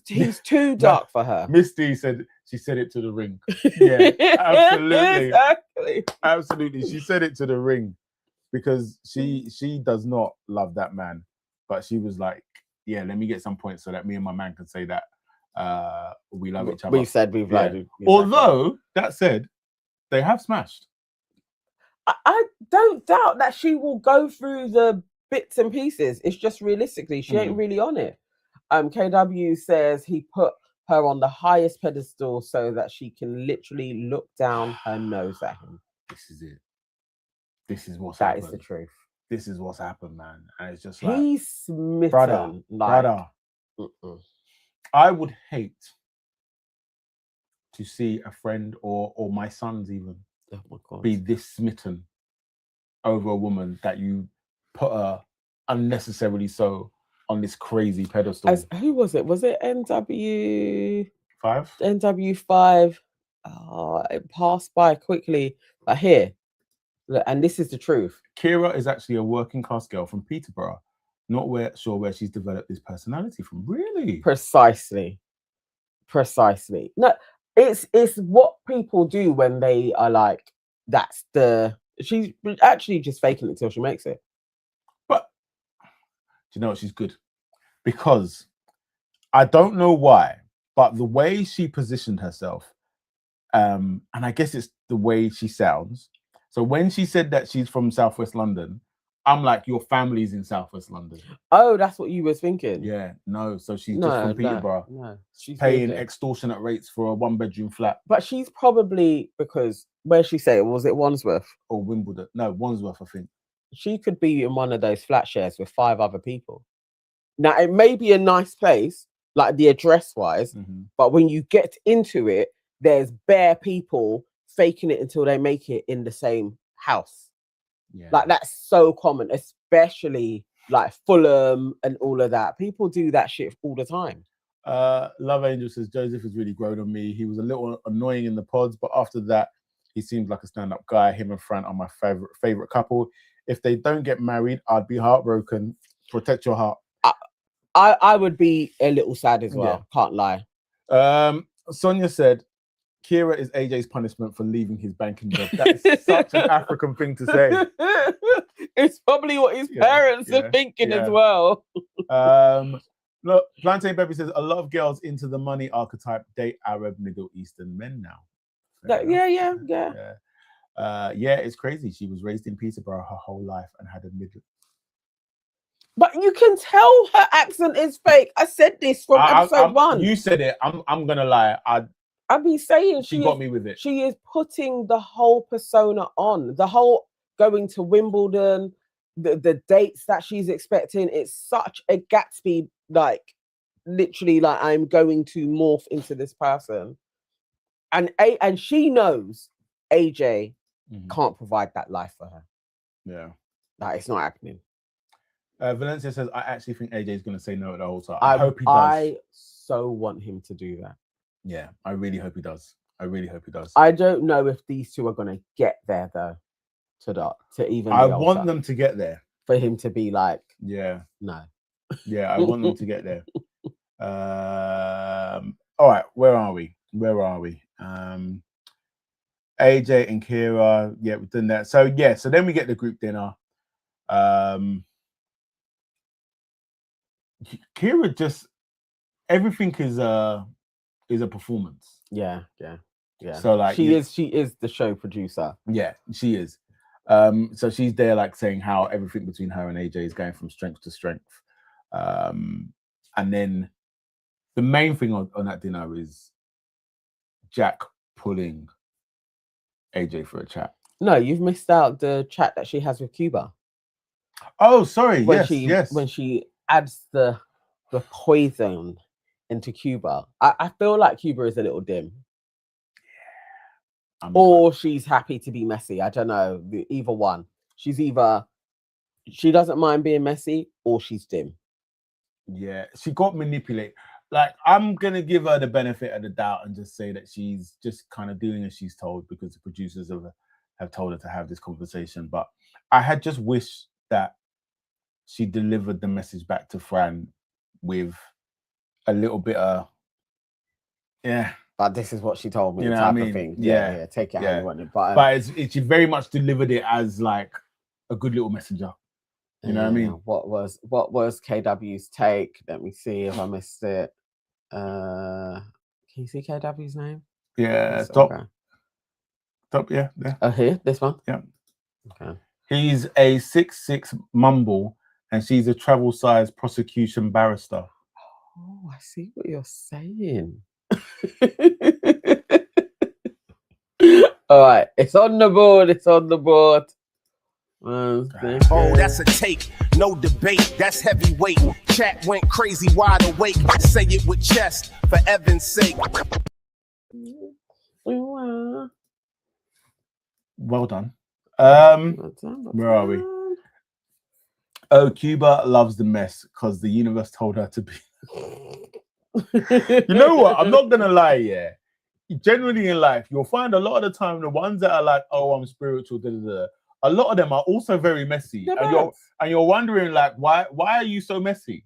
He's too dark for her. Misty said she said it to the ring. Yeah, absolutely. Exactly. Absolutely. She said it to the ring because she does not love that man. But she was like, yeah, let me get some points so that me and my man can say that we love each other. We've said we've liked. Although that said, they have smashed. I don't doubt that she will go through the bits and pieces. It's just realistically, she ain't really on it. KW says he put her on the highest pedestal so that she can literally look down her nose at him. This is it. This is what's that happened. is the truth. This is what's happened, man. And it's just like, He's smitten. brother. I would hate to see a friend or my sons even be this smitten over a woman that you put her unnecessarily so on this crazy pedestal. Who was it? Was it NW5? 5? NW5. Oh, it passed by quickly. But here, look, and this is the truth. Ciara is actually a working class girl from Peterborough. Not sure where she's developed this personality from. Really? Precisely. No, it's what people do when they are like, she's actually just faking it till she makes it. But do you know what? She's good because I don't know why, but the way she positioned herself, and I guess it's the way she sounds. So when she said that she's from Southwest London, I'm like, your family's in Southwest London. Oh, that's what you were thinking. Yeah, no. So she's just from Peterborough. No, she's paying extortionate rates for a 1-bedroom flat. But she's probably, because where she say it was, it Wandsworth or Wimbledon? No, Wandsworth, I think. She could be in one of those flat shares with 5 other people. Now it may be a nice place, like the address wise, but when you get into it, there's bare people faking it until they make it in the same house. Yeah. Like that's so common, especially like Fulham and all of that. People do that shit all the time. Love Angel says Joseph has really grown on me. He was a little annoying in the pods, but after that, he seems like a stand-up guy. Him and Fran are my favorite couple. If they don't get married, I'd be heartbroken. Protect your heart. I would be a little sad as well. Yeah. Can't lie. Sonia said, Ciara is AJ's punishment for leaving his banking job. That's such an African thing to say. It's probably what his parents are thinking as well. Look, Plantain Baby says, a lot of girls into the money archetype date Arab Middle Eastern men now. Yeah, it's crazy. She was raised in Peterborough her whole life and had a middle. But you can tell her accent is fake. I said this from episode 1. You said it. I'm gonna lie. I've been saying she got me with it. She is putting the whole persona on. The whole going to Wimbledon, the dates that she's expecting. It's such a Gatsby, like literally, like I'm going to morph into this person, and she knows AJ can't provide that life for her. Yeah, like it's not happening. Valencia says, I actually think AJ is going to say no at the whole time. I hope he does. I so want him to do that. Yeah, I really hope he does. I don't know if these two are going to get there though. To even. I want them to get there. For him to be like, yeah, no. Yeah, I want them to get there. All right, where are we? AJ and Ciara, yeah, we've done that. So then we get the group dinner. Ciara just everything is a performance. Yeah. Yeah. So like she is the show producer. Yeah, she is. So she's there like saying how everything between her and AJ is going from strength to strength. And then the main thing on that dinner is Jack pulling AJ for a chat. No, you've missed out the chat that she has with Cuba. Oh, sorry. When Yes. when she adds the poison into Cuba. I feel like Cuba is a little dim. Or she's happy to be messy. I don't know. Either one. She's either she doesn't mind being messy or she's dim. Yeah, she got manipulated. Like, I'm gonna give her the benefit of the doubt and just say that she's just kind of doing as she's told because the producers have told her to have this conversation. But I had just wished that she delivered the message back to Fran with a little bit of But this is what she told me, you know type what I mean? of thing. Yeah, take it how you want it. But she very much delivered it as like a good little messenger. You know what I mean? What was KW's take? Let me see if I missed it. Can you see KW's name? Yeah, top, yeah. Oh, here, this one. Yeah. Okay. He's a 6'6" mumble, and she's a travel size prosecution barrister. Oh, I see what you're saying. All right, it's on the board. It's on the board. Oh, that's a take, no debate, that's heavyweight. Chat went crazy, wide awake. Say it with chest, for Evan's sake. Well done. Where are we? Oh, Cuba loves the mess because the universe told her to be. You know what? I'm not gonna lie, yeah. Generally in life, you'll find a lot of the time the ones that are like, "Oh, I'm spiritual," a lot of them are also very messy, and you're wondering like, why are you so messy?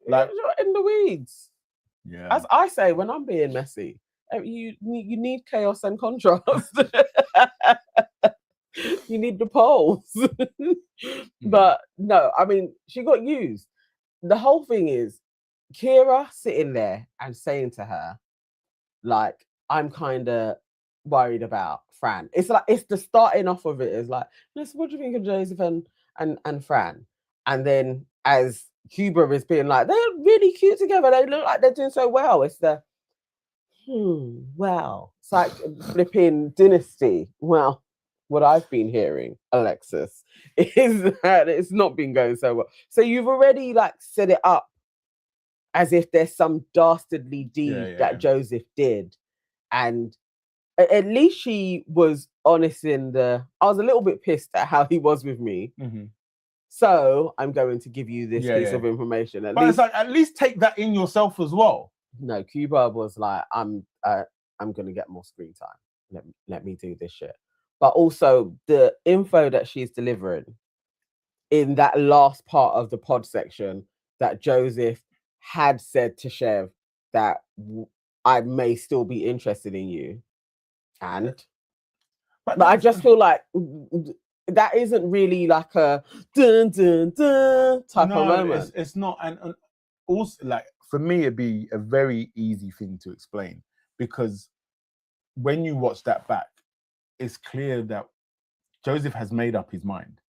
Like, you're in the weeds. Yeah. As I say, when I'm being messy, you need chaos and contrast. You need the poles. But no, I mean, she got used. The whole thing is Ciara sitting there and saying to her, like, I'm kind of worried about Fran. It's like, it's the starting off of it is like, so what do you think of Joseph and Fran? And then as Cuba is being like, they're really cute together. They look like they're doing so well. It's the, well, it's like flipping Dynasty. Well, what I've been hearing, Alexis, is that it's not been going so well. So you've already like set it up as if there's some dastardly deed that Joseph did. And at least she was honest I was a little bit pissed at how he was with me. Mm-hmm. So I'm going to give you this piece of information. It's like, at least take that in yourself as well. No, Cuba was like, I'm gonna get more screen time. Let me do this shit. But also the info that she's delivering in that last part of the pod section that Joseph had said to Chev that I may still be interested in you. But I just feel like that isn't really like a dun dun dun type of moment. It's not. And also, like, for me, it'd be a very easy thing to explain because when you watch that back, it's clear that Joseph has made up his mind.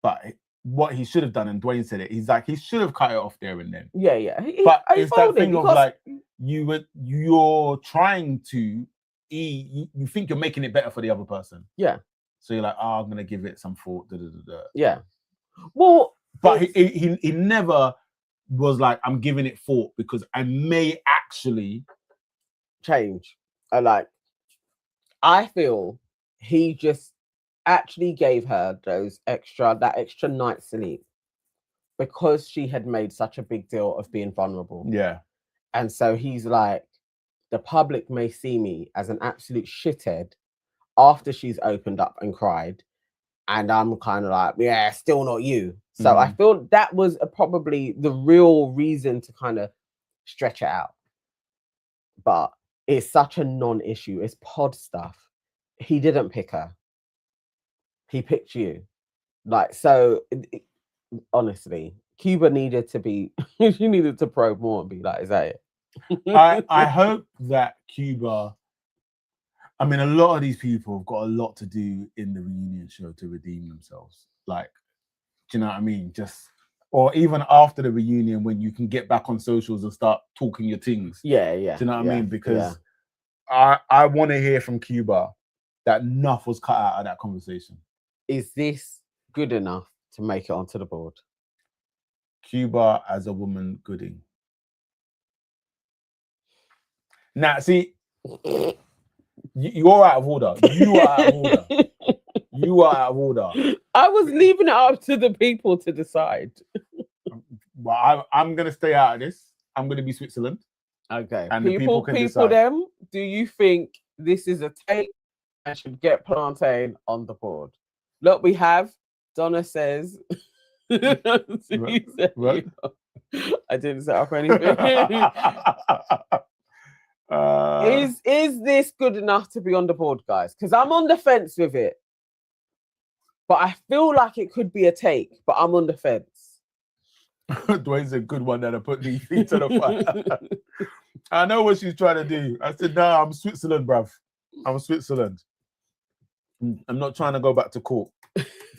But what he should have done, and Dwayne said it, he's like, he should have cut it off there and then. Yeah. But it's that thing of like, you're trying to you think you're making it better for the other person. Yeah. So you're like, oh, I'm gonna give it some thought. Yeah. Well, but he never was like, I'm giving it thought because I may actually change. I feel he just actually gave her that extra night's sleep because she had made such a big deal of being vulnerable. Yeah. And so he's like, the public may see me as an absolute shithead after she's opened up and cried. And I'm kind of like, yeah, still not you. So I feel that was probably the real reason to kind of stretch it out. But it's such a non-issue. It's pod stuff. He didn't pick her. He picked you. Like, so honestly, Cuba needed to be, she needed to probe more and be like, is that it? I hope that Cuba I mean, a lot of these people have got a lot to do in the reunion show to redeem themselves. Like, do you know what I mean? Or even after the reunion when you can get back on socials and start talking your things. Yeah. Do you know what I mean? Because yeah. I want to hear from Cuba that enough was cut out of that conversation. Is this good enough to make it onto the board? Cuba as a woman gooding. Now, see, you're out of order. You are out of order. You are out of order. I was leaving it up to the people to decide. Well, I'm going to stay out of this. I'm going to be Switzerland. Okay. And the people can decide. Them, do you think this is a take and should get Plantain on the board? Look, we have Donna says. Right. I didn't set up anything. Is this good enough to be on the board, guys? Because I'm on the fence with it. But I feel like it could be a take, but I'm on the fence. Dwayne's a good one that I put these feet to the fire. I know what she's trying to do. I said, no, I'm Switzerland, bruv. I'm Switzerland. I'm not trying to go back to court.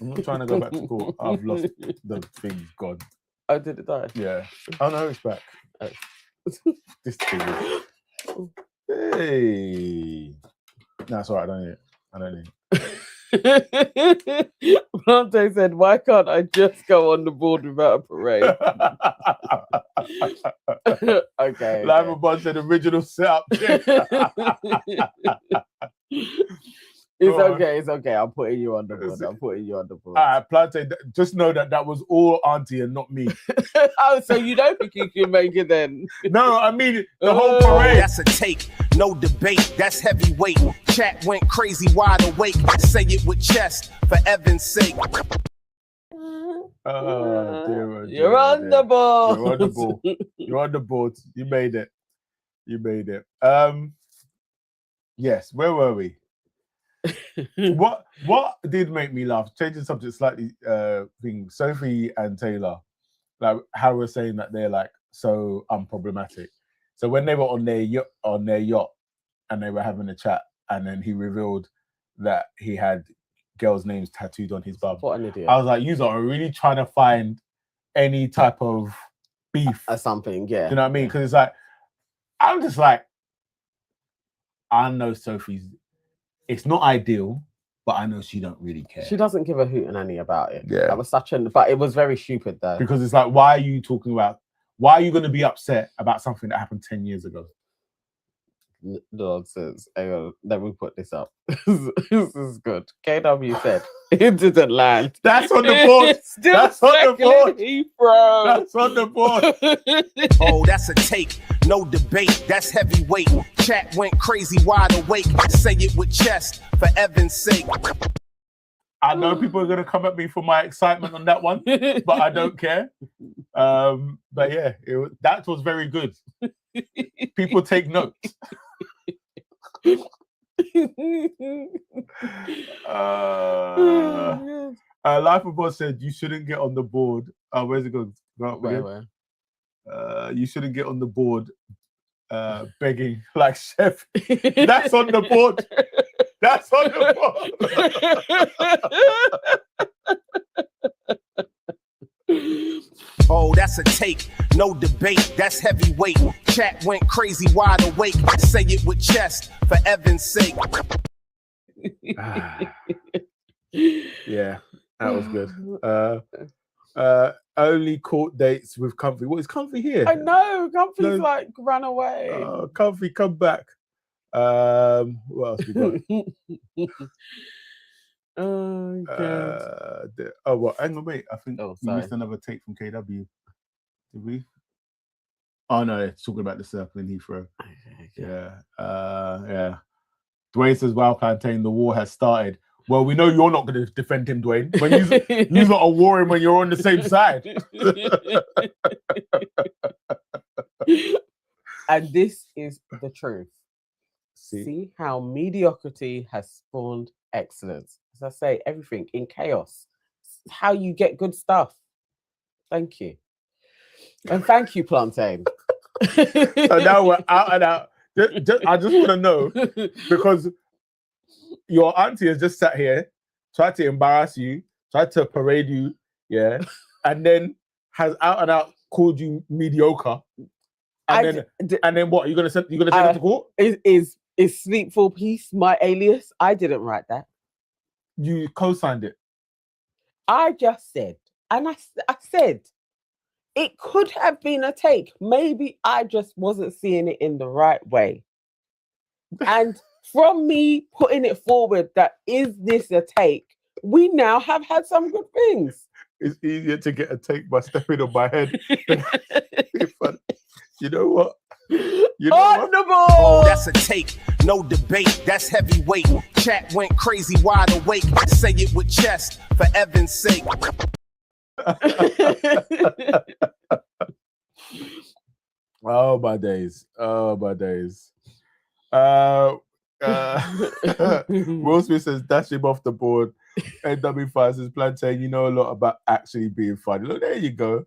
I'm not trying to go back to court. I've lost the thing, gone. Oh, did it die? Yeah. Oh, no, it's back. Oh. This thing is... Hey. No, it's all right. I don't need it. Plante said, why can't I just go on the board without a parade? Okay. Live a bunch of the original setup. It's okay. I'm putting you on the board. All right, Plante, just know that was all Auntie and not me. Oh, so you don't think you can make it then? No, I mean the whole parade. That's a take, no debate. That's heavyweight. Chat went crazy, wide awake. Say it with chest, for Evan's sake. Oh, dear, You're on the board. You're on the board. You're on the board. You made it. Yes. Where were we? What did make me laugh? Changing subject slightly. Thing. Sophie and Taylor, like how we're saying that they're like so unproblematic. So when they were on their yacht and they were having a chat, and then he revealed that he had girls' names tattooed on his bum. What an idiot! I was like, you are really trying to find any type of beef or something. Yeah, you know what I mean? Because it's like, I'm just like, I know Sophie's. It's not ideal, but I know she don't really care. She doesn't give a hoot and any about it. Yeah. That was but it was very stupid though. Because it's like, why are you going to be upset about something that happened 10 years ago? Nonsense. Hang on, let me put this up. This is good. KW said it didn't land. That's on the board. That's on the board. Bro. That's on the board. Oh, that's a take. No debate. That's heavyweight. Chat went crazy, wide awake. Say it with chest, for Evan's sake. I know people are going to come at me for my excitement on that one, but I don't care. But yeah, that was very good. People take notes. Life of Boss said you shouldn't get on the board. Where's it going? Where? You shouldn't get on the board begging like chef. That's on the board. That's on the board. Oh, that's a take, no debate. That's heavyweight. Chat went crazy, wide awake. Say it with chest, for Evan's sake. Yeah, that was good. Only court dates with Comfy. What is Comfy here? I know. Comfy's like ran away. Comfy, come back. What else we got? Oh, God. Well, hang on, wait. I think we missed another take from KW. Did we? Oh, no, it's talking about the circle in Heathrow. Okay. Yeah. Dwayne says, wow, Plantain, the war has started. Well, we know you're not going to defend him, Dwayne. When you're not a warring when you're on the same side. And this is the truth. See how mediocrity has spawned excellence. As I say, everything in chaos. It's how you get good stuff. Thank you. And thank you, Plantain. So now we're out and out. I just want to know, because your auntie has just sat here, tried to embarrass you, tried to parade you, yeah, and then has out and out called you mediocre. And then what? You're gonna send her to court? Is Sleepful Peace my alias? I didn't write that. You co-signed it. I just said, and I said, it could have been a take. Maybe I just wasn't seeing it in the right way. And from me putting it forward that is this a take, we now have had some good things. It's easier to get a take by stepping on my head. You know what? On the ball! Oh, that's a take, no debate. That's heavyweight. Chat went crazy, wide awake. Say it with chest, for Evan's sake. Oh my days. Will Smith says dash him off the board. NW5 says Plantain, you know a lot about actually being funny. Look, there you go.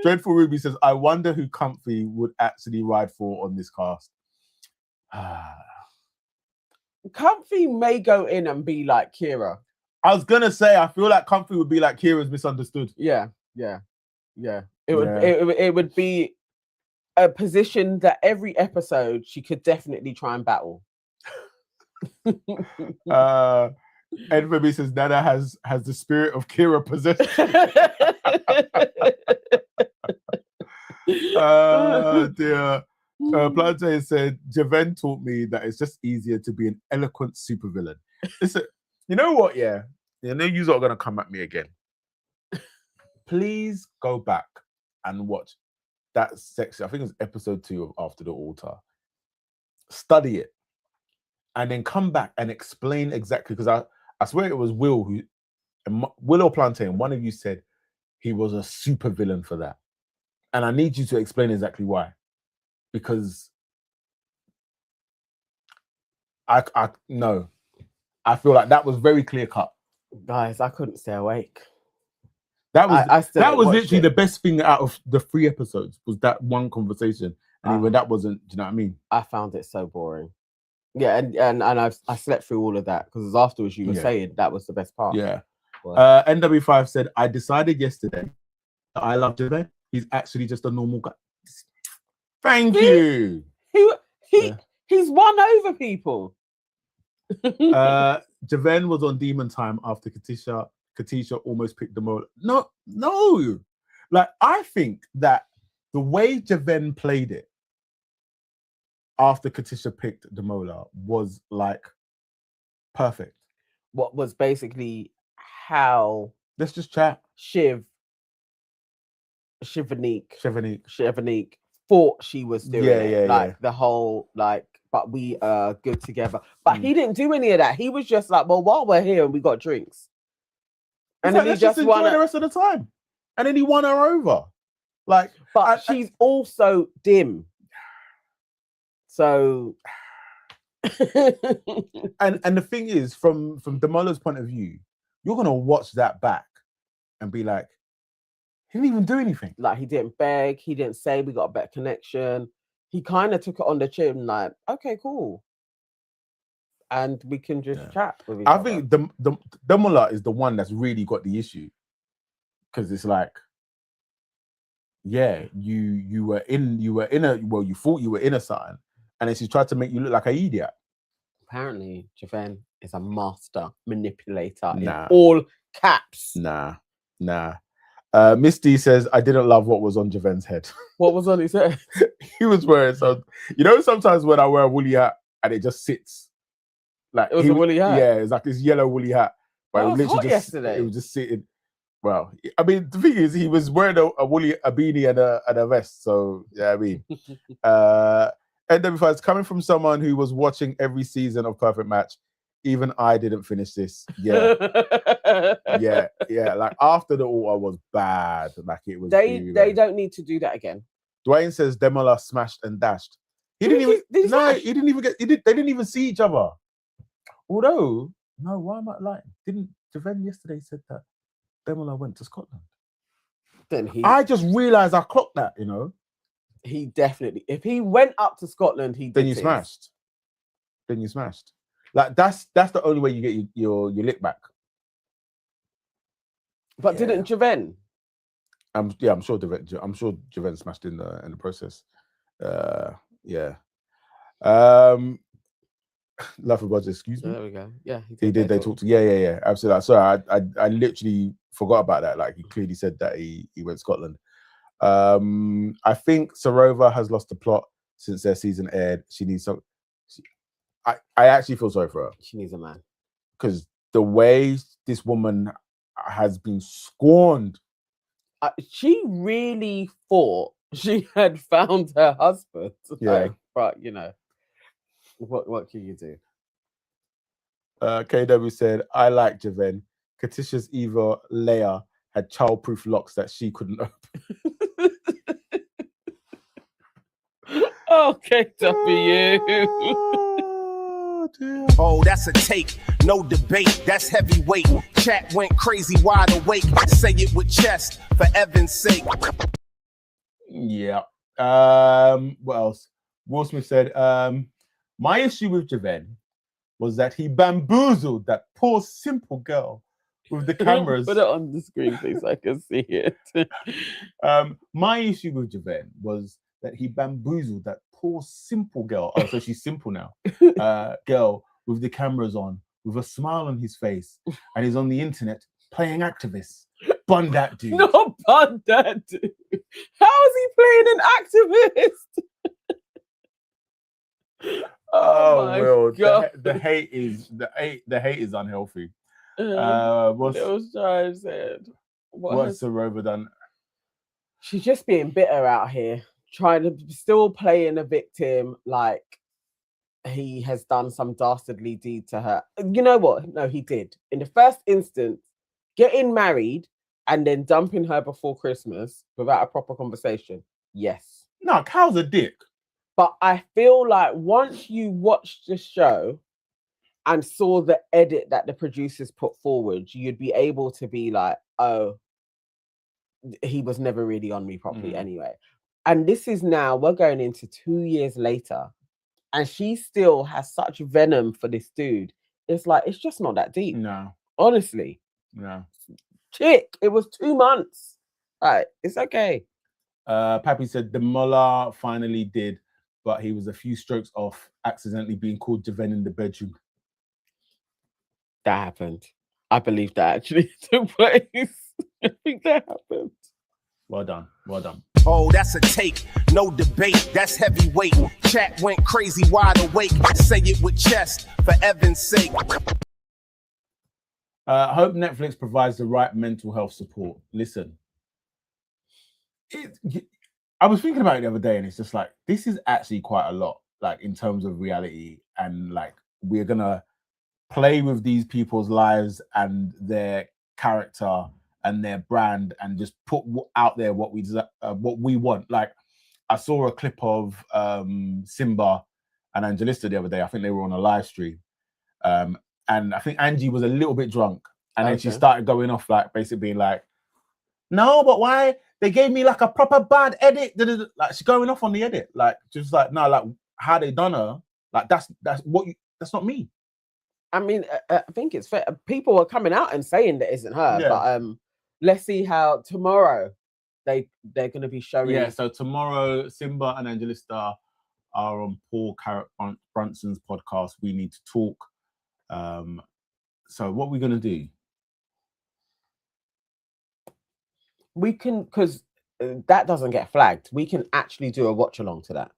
Dreadful Ruby says, I wonder who Comfy would actually ride for on this cast. Comfy may go in and be like Ciara. I was gonna say, I feel like Comfy would be like Ciara's misunderstood. Yeah. It would be a position that every episode she could definitely try and battle. Edward says Nana has the spirit of Ciara possessed. Dear. Plantain said Javen taught me that it's just easier to be an eloquent supervillain. Listen, you know what? Yeah, you know you are gonna come at me again. Please go back and watch that section. I think it was episode 2 of After the Altar. Study it, and then come back and explain exactly, because I swear it was Will or Plantain. One of you said he was a super villain for that, and I need you to explain exactly why, because I feel like that was very clear cut. Guys, I couldn't stay awake. That was literally the best thing out of the 3 episodes, was that one conversation, and even that wasn't. Do you know what I mean? I found it so boring. Yeah, and I slept through all of that because afterwards you were saying that was the best part. Yeah. NW5 said, I decided yesterday that I love Javen. He's actually just a normal guy. Thank you. He's won over people. Javen was on Demon Time after Katisha almost picked the mole. No. Like, I think that the way Javen played it after Katisha picked the molar was like perfect. What was basically how let's just chat. Shivanique thought she was doing it. The whole but we are good together. But he didn't do any of that. He was just like, well, while we're here and we got drinks. And then he just enjoy the rest of the time. And then he won her over. Like, but she's also dim. So and the thing is, from Demola's point of view, you're gonna watch that back and be like, he didn't even do anything. Like, he didn't beg, he didn't say we got a better connection. He kind of took it on the chin, like, okay, cool. And we can just chat with each other. I think the Demola is the one that's really got the issue. Because it's like, yeah, you thought you were in a sign, and then she tried to make you look like an idiot. Apparently, Javen is a master manipulator in all caps. Nah. Miss D says, I didn't love what was on Javen's head. What was on his head? He was wearing some, sometimes when I wear a woolly hat and it just sits. Like, it was a woolly hat? Yeah, it's like this yellow woolly hat. But it was hot yesterday. It was just sitting. Well, I mean, the thing is, he was wearing a beanie and a vest. So, yeah, I mean. NW5 is coming from someone who was watching every season of Perfect Match. Even I didn't finish this. Yeah. Yeah. Like, After the Altar was bad. Like, it was. They don't need to do that again. Dwayne says Demola smashed and dashed. They didn't even see each other. Although, no, why am I lying? Didn't Javen yesterday said that Demola went to Scotland? I just realized I clocked that, He definitely, if he went up to Scotland, Then you smashed. Like that's the only way you get your lick back. But Yeah. didn't Javen? I'm sure Javen smashed in the process. Yeah. Love about excuse me. There we go. Yeah, He did. They talked to yeah. Absolutely. Sorry, I literally forgot about that. Like he clearly said that he went to Scotland. I think Sarova has lost the plot since their season aired. She needs some. I actually feel sorry for her. She needs a man. Because the way this woman has been scorned. She really thought she had found her husband. Yeah. Like, but you know, what can you do? KW said, I like Javen. Katisha's Eva Leia had childproof locks that she couldn't open. Oh, KW. Oh, that's a take, no debate, that's heavyweight. Chat went crazy, wide awake. Say it with chest, for Evan's sake. Yeah. What else? Will Smith said, my issue with Javen was that he bamboozled that poor simple girl with the cameras. Put it on the screen, please, so I can see it. My issue with Javen was that he bamboozled that poor simple girl. Oh, so she's simple now. Girl with the cameras on, with a smile on his face, and he's on the internet playing activist. Bun that dude. No, bun that dude. How is he playing an activist? Oh my God. The hate is unhealthy. What's Giant said? What's Sarova done? She's just being bitter out here, trying to still playing a victim like he has done some dastardly deed to her. You know what? No, he did. In the first instance, getting married and then dumping her before Christmas without a proper conversation. Yes. No, Cal's a dick. But I feel like once you watched the show and saw the edit that the producers put forward, you'd be able to be like, oh, he was never really on me properly anyway. And this is now, we're going into 2 years later, and she still has such venom for this dude. It's like, it's just not that deep. No. Honestly. No. Chick, it was 2 months. Right, it's okay. Pappy said the mullah finally did, but he was a few strokes off accidentally being called Javen in the bedroom. That happened. I believe that actually took place. I think that happened. Well done. Well done. Oh, that's a take, no debate, that's heavyweight. Chat went crazy, wide awake. Say it with chest, for Evan's sake. Hope Netflix provides the right mental health support. Listen, I was thinking about it the other day, and it's just like, this is actually quite a lot, like in terms of reality, and like we're gonna play with these people's lives and their character and their brand, and just put out there what we want. Like, I saw a clip of Simba and Angelista the other day. I think they were on a live stream, and I think Angie was a little bit drunk, and then she started going off, like basically being like, "No, but why? They gave me like a proper bad edit." Like, she's going off on the edit, like just like, no, like how they done her, like that's not me. I mean, I think it's fair. People are coming out and saying that isn't her, but let's see how tomorrow they're going to be showing. Yeah, so tomorrow Simba and Angelista are on Paul Brunson's podcast. We Need to Talk. So what we're going to do? We can, because that doesn't get flagged. We can actually do a watch along to that.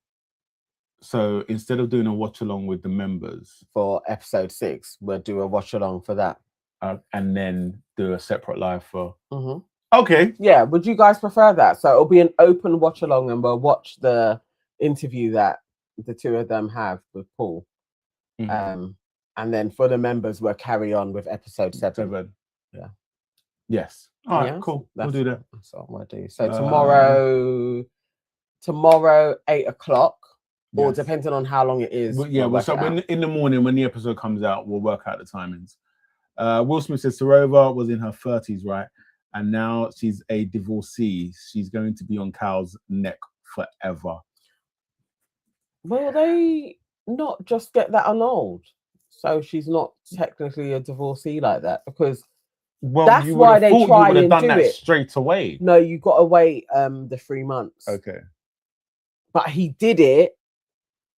So instead of doing a watch along with the members for episode 6, we'll do a watch along for that, and then do a separate live for. Okay. Yeah. Would you guys prefer that? So it'll be an open watch along, and we'll watch the interview that the two of them have with Paul. And then for the members, we'll carry on with episode 7. Yeah. Yes. All right. Cool. We'll do that. That's what we'll do. So tomorrow 8 o'clock. Or depending on how long it is. So when in the morning when the episode comes out, we'll work out the timings. Will Smith says Sarova was in her 30s, right? And now she's a divorcee. She's going to be on Cal's neck forever. Will they not just get that annulled? So she's not technically a divorcee like that because Well, that's you why would have they thought you try would have and done do that it. straight away. No, you got to wait the 3 months. Okay. But he did it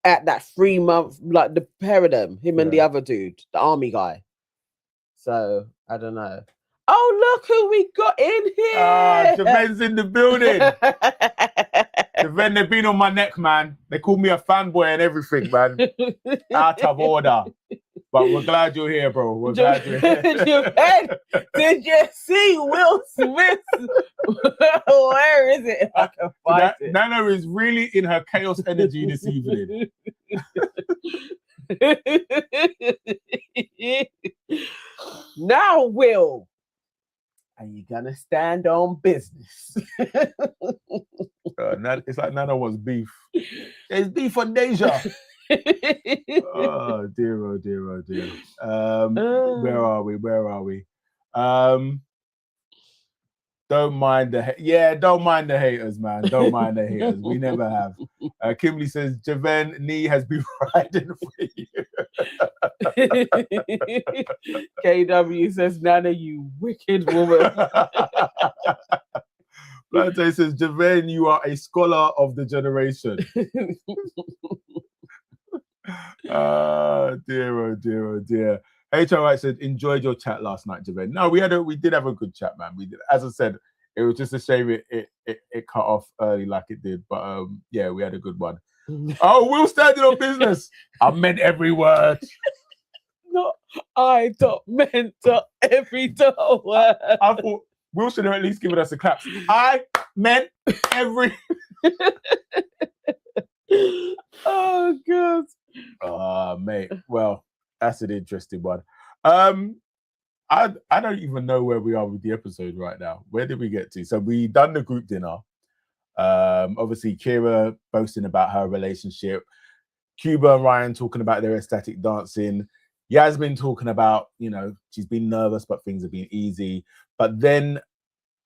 at that 3 month, like the pair of them, him and the other dude, the army guy. So I don't know. Oh, look who we got in here! Javen's in the building. Javen, they've been on my neck, man. They call me a fanboy and everything, man. Out of order. But we're glad you're here, bro. We're glad you're here. Javen, did you see Will Smith? Where is it? I can find it. Nana is really in her chaos energy this evening. Now, Will, are you gonna stand on business? It's like Nana wants beef. There's beef on Deja. Oh dear, oh dear, oh dear. Where are we? Don't mind the don't mind the haters, man. Don't mind the haters. We never have. Kimberly says Javen knee has been riding for you. KW says Nana, you wicked woman. Plante says Javen, you are a scholar of the generation. Dear, oh dear, oh dear. HRI said, enjoyed your chat last night, Javen. No, we did have a good chat, man. We did. As I said, it was just a shame it cut off early like it did. But yeah, we had a good one. Oh, Will standing on business. I meant every word. Not I meant every word. I thought Will should have at least given us a clap. I meant every. Oh God. Mate. Well, that's an interesting one. I don't even know where we are with the episode right now. Where did we get to? So we done the group dinner. Obviously, Ciara boasting about her relationship. Cuba and Ryan talking about their ecstatic dancing. Yasmin talking about, she's been nervous, but things have been easy. But then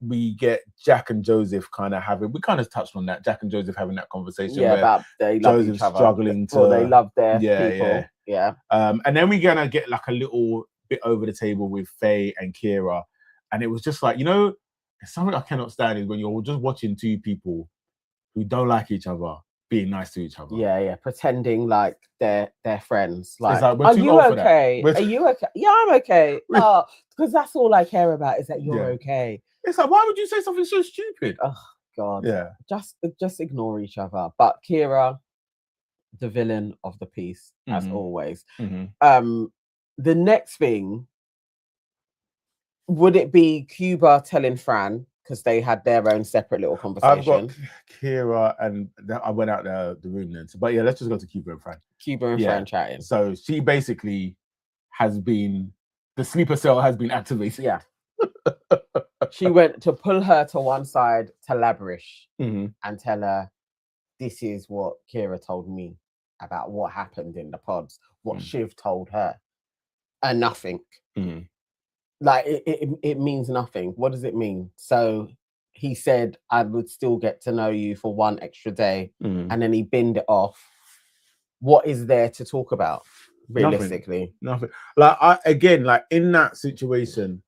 we get Jack and Joseph kind of touched on that. Jack and Joseph having that conversation. Yeah, where about they love Joseph's each other. struggling to. Well, they love their people. Yeah. And then we're gonna get like a little bit over the table with Faye and Ciara. And it was just like, something I cannot stand is when you're just watching two people who don't like each other being nice to each other. Yeah. Pretending like they're friends. Like, are you okay? Are you okay? Yeah, I'm okay. Because that's all I care about is that you're okay. It's like, why would you say something so stupid? Oh God. Yeah. Just ignore each other. But Ciara, the villain of the piece, as always. Mm-hmm. The next thing, would it be Cuba telling Fran, because they had their own separate little conversation? I've got Ciara and I went out the room then. But yeah, let's just go to Cuba and Fran. Fran chatting. So she basically the sleeper cell has been activated. Yeah. She went to pull her to one side to Labrish and tell her, this is what Ciara told me about what happened in the pods, what Shiv told her, and nothing. Like it means nothing. What does it mean? So he said, I would still get to know you for one extra day, and then he binned it off. What is there to talk about, realistically? Nothing. Like in that situation,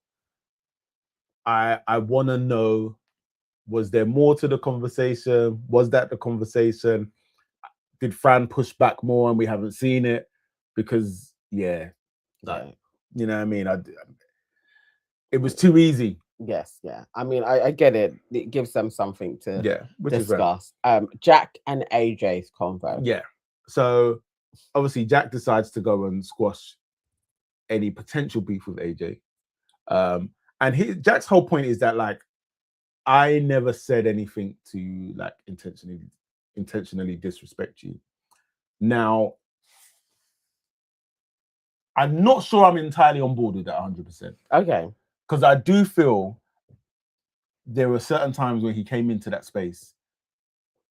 I want to know, was there more to the conversation? Was that the conversation? Did Fran push back more and we haven't seen it? Because, you know what I mean? It was too easy. Yes, yeah. I mean, I get it. It gives them something to discuss. Jack and AJ's convo. Yeah. So, obviously, Jack decides to go and squash any potential beef with AJ. And Jack's whole point is that, like, I never said anything to, like, intentionally disrespect you. Now, I'm not sure I'm entirely on board with that 100%. Okay. Because I do feel there were certain times when he came into that space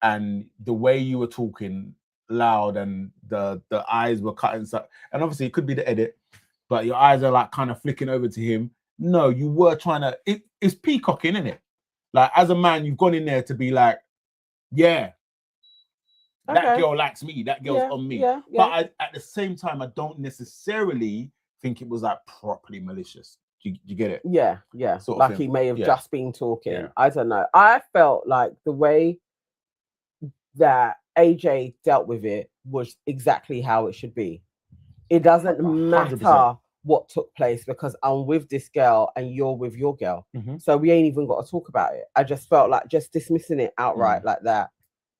and the way you were talking loud and the eyes were cutting, and obviously it could be the edit, but your eyes are like kind of flicking over to him. No, you were trying to, it's peacocking, isn't it? Like, as a man, you've gone in there to be like, yeah, That girl likes me. That girl's on me. Yeah. But at the same time, I don't necessarily think it was like properly malicious. You get it? Yeah. Sort of Like thing. he may have just been talking. Yeah. I don't know. I felt like the way that AJ dealt with it was exactly how it should be. It doesn't 100%. matter what took place because I'm with this girl and you're with your girl. So we ain't even got to talk about it. I just felt like just dismissing it outright like that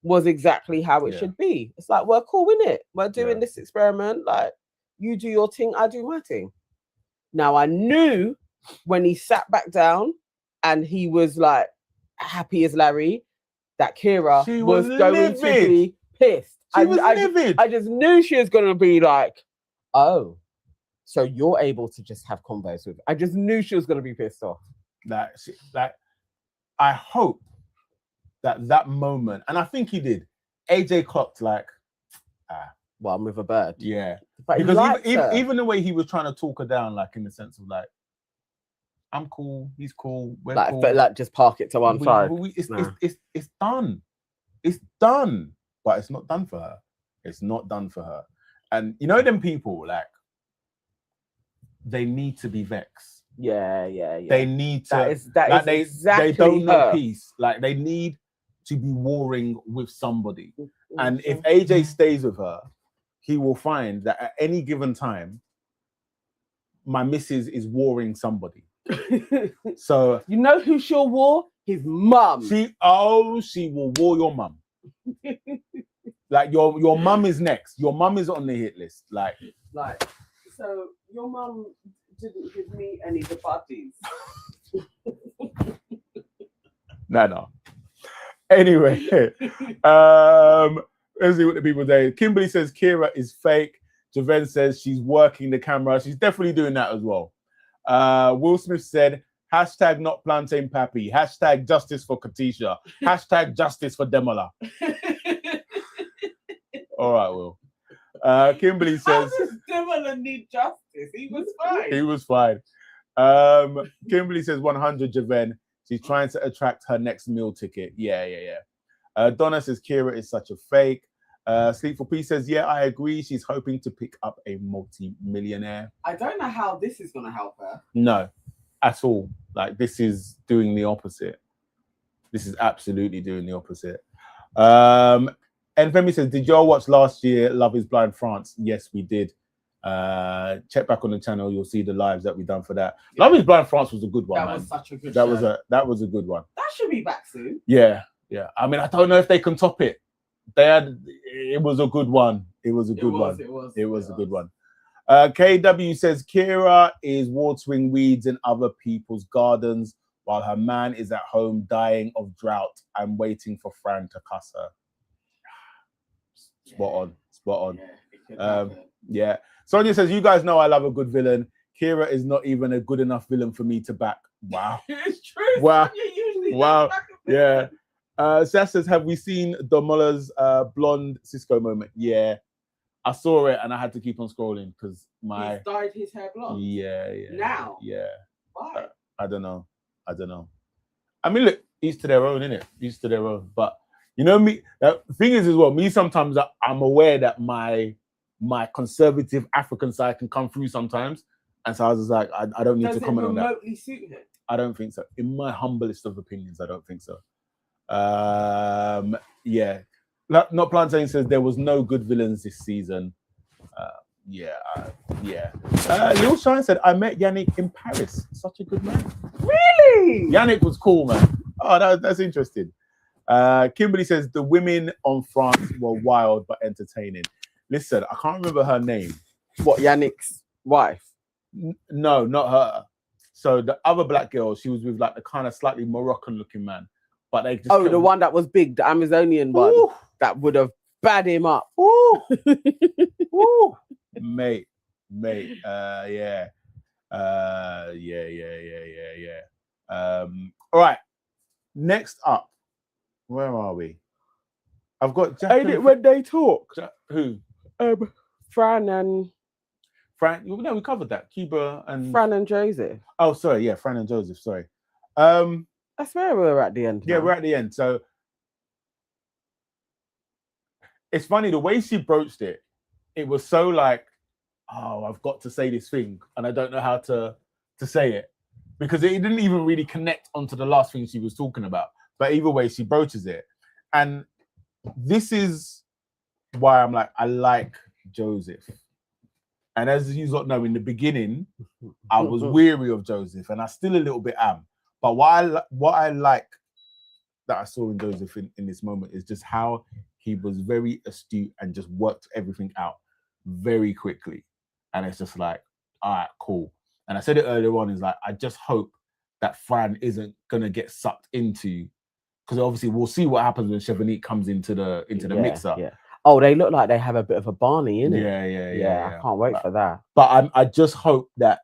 was exactly how it should be. It's like, we're cool, innit? We're doing this experiment. Like, you do your thing, I do my thing. Now, I knew when he sat back down and he was like happy as Larry, that Ciara was going to be pissed. She was livid. I just knew she was going to be like, oh, so you're able to just have combos with. I just knew she was going to be pissed off. Like, I hope that moment, and I think he did. AJ clocked like, well, I'm with a bird. Yeah, but because even the way he was trying to talk her down, like in the sense of like, I'm cool, he's cool, we're cool. But like, just park it to one side. It's done. It's done, but it's not done for her. It's not done for her. And you know them people, like, they need to be vexed. Yeah. They need to. That is exactly they don't know her. peace. Like, they need to be warring with somebody. And if AJ stays with her, he will find that at any given time, my missus is warring somebody. So you know who she'll war? His mum. She will war your mum. Like your mum is next. Your mum is on the hit list. Like so your mum didn't give me any of the buddies. No. Anyway, let's see what the people say. Kimberly says Ciara is fake. Javen says she's working the camera. She's definitely doing that as well. Will Smith said, hashtag not plantain pappy. Hashtag justice for Katisha. Hashtag justice for Demola. All right, Will. Kimberly says, how does Demola need justice? He was fine. He was fine. Kimberly says 100 Javen. She's trying to attract her next meal ticket. Yeah. Donna says Ciara is such a fake. Sleep for Peace says, yeah, I agree. She's hoping to pick up a multi-millionaire. I don't know how this is going to help her. No, at all. Like, this is doing the opposite. This is absolutely doing the opposite. And Femi says, did y'all watch last year Love is Blind France? Yes, we did. Check back on the channel. You'll see the lives that we done for that. Yeah. Love is Blind France was a good one. That was such a good show. That was a good one. That should be back soon. Yeah. I mean, I don't know if they can top it. It was a good one. It was a good one. It was a good one. KW says Ciara is watering weeds in other people's gardens while her man is at home dying of drought and waiting for Fran to cuss her. Spot on. Yeah. Sonia says, you guys know I love a good villain. Ciara is not even a good enough villain for me to back. Wow. It's true. Wow. Yeah. Seth says, have we seen Domola's blonde Cisco moment? Yeah. I saw it and I had to keep on scrolling because he's dyed his hair blonde. Yeah. Now? Yeah. Why? I don't know. I mean, look, each to their own, innit? Each to their own. But you know me, the thing is as well, me sometimes I'm aware that my conservative African side can come through sometimes. And so I was just like, I don't need to comment on that. Does it remotely suit him? I don't think so. In my humblest of opinions, I don't think so. Yeah. Not Plantain says there was no good villains this season. Lil Shine said, I met Yannick in Paris. Such a good man. Really? Yannick was cool, man. Oh, that's interesting. Kimberly says the women on France were wild but entertaining. Listen, I can't remember her name. What, Yannick's wife? No, not her. So the other black girl, she was with like the kind of slightly Moroccan looking man. But they just the one that was big, the Amazonian one. Ooh. That would have bad him up. Ooh. Ooh. Mate. Yeah. All right. Next up, where are we? I've got Jack. Ain't it when they talk? Who? Fran. No, we covered that. Cuba and Fran and Joseph. Oh, sorry. Yeah, Fran and Joseph. Sorry. I swear we're at the end. Yeah, now. we're at the end. So it's funny the way she broached it. It was so like, oh, I've got to say this thing, and I don't know how to say it because it didn't even really connect onto the last thing she was talking about. But either way, she broaches it, and this is why I'm like, I like Joseph. And as you lot know, in the beginning, I was weary of Joseph, and I still a little bit am. But what I like that I saw in Joseph in this moment is just how he was very astute and just worked everything out very quickly. And it's just like, all right, cool. And I said it earlier on, is like, I just hope that Fran isn't gonna get sucked into, because obviously we'll see what happens when Chevanique comes into the mixer. Yeah. Oh, they look like they have a bit of a Barney in it. Yeah. I can't wait for that. But I just hope that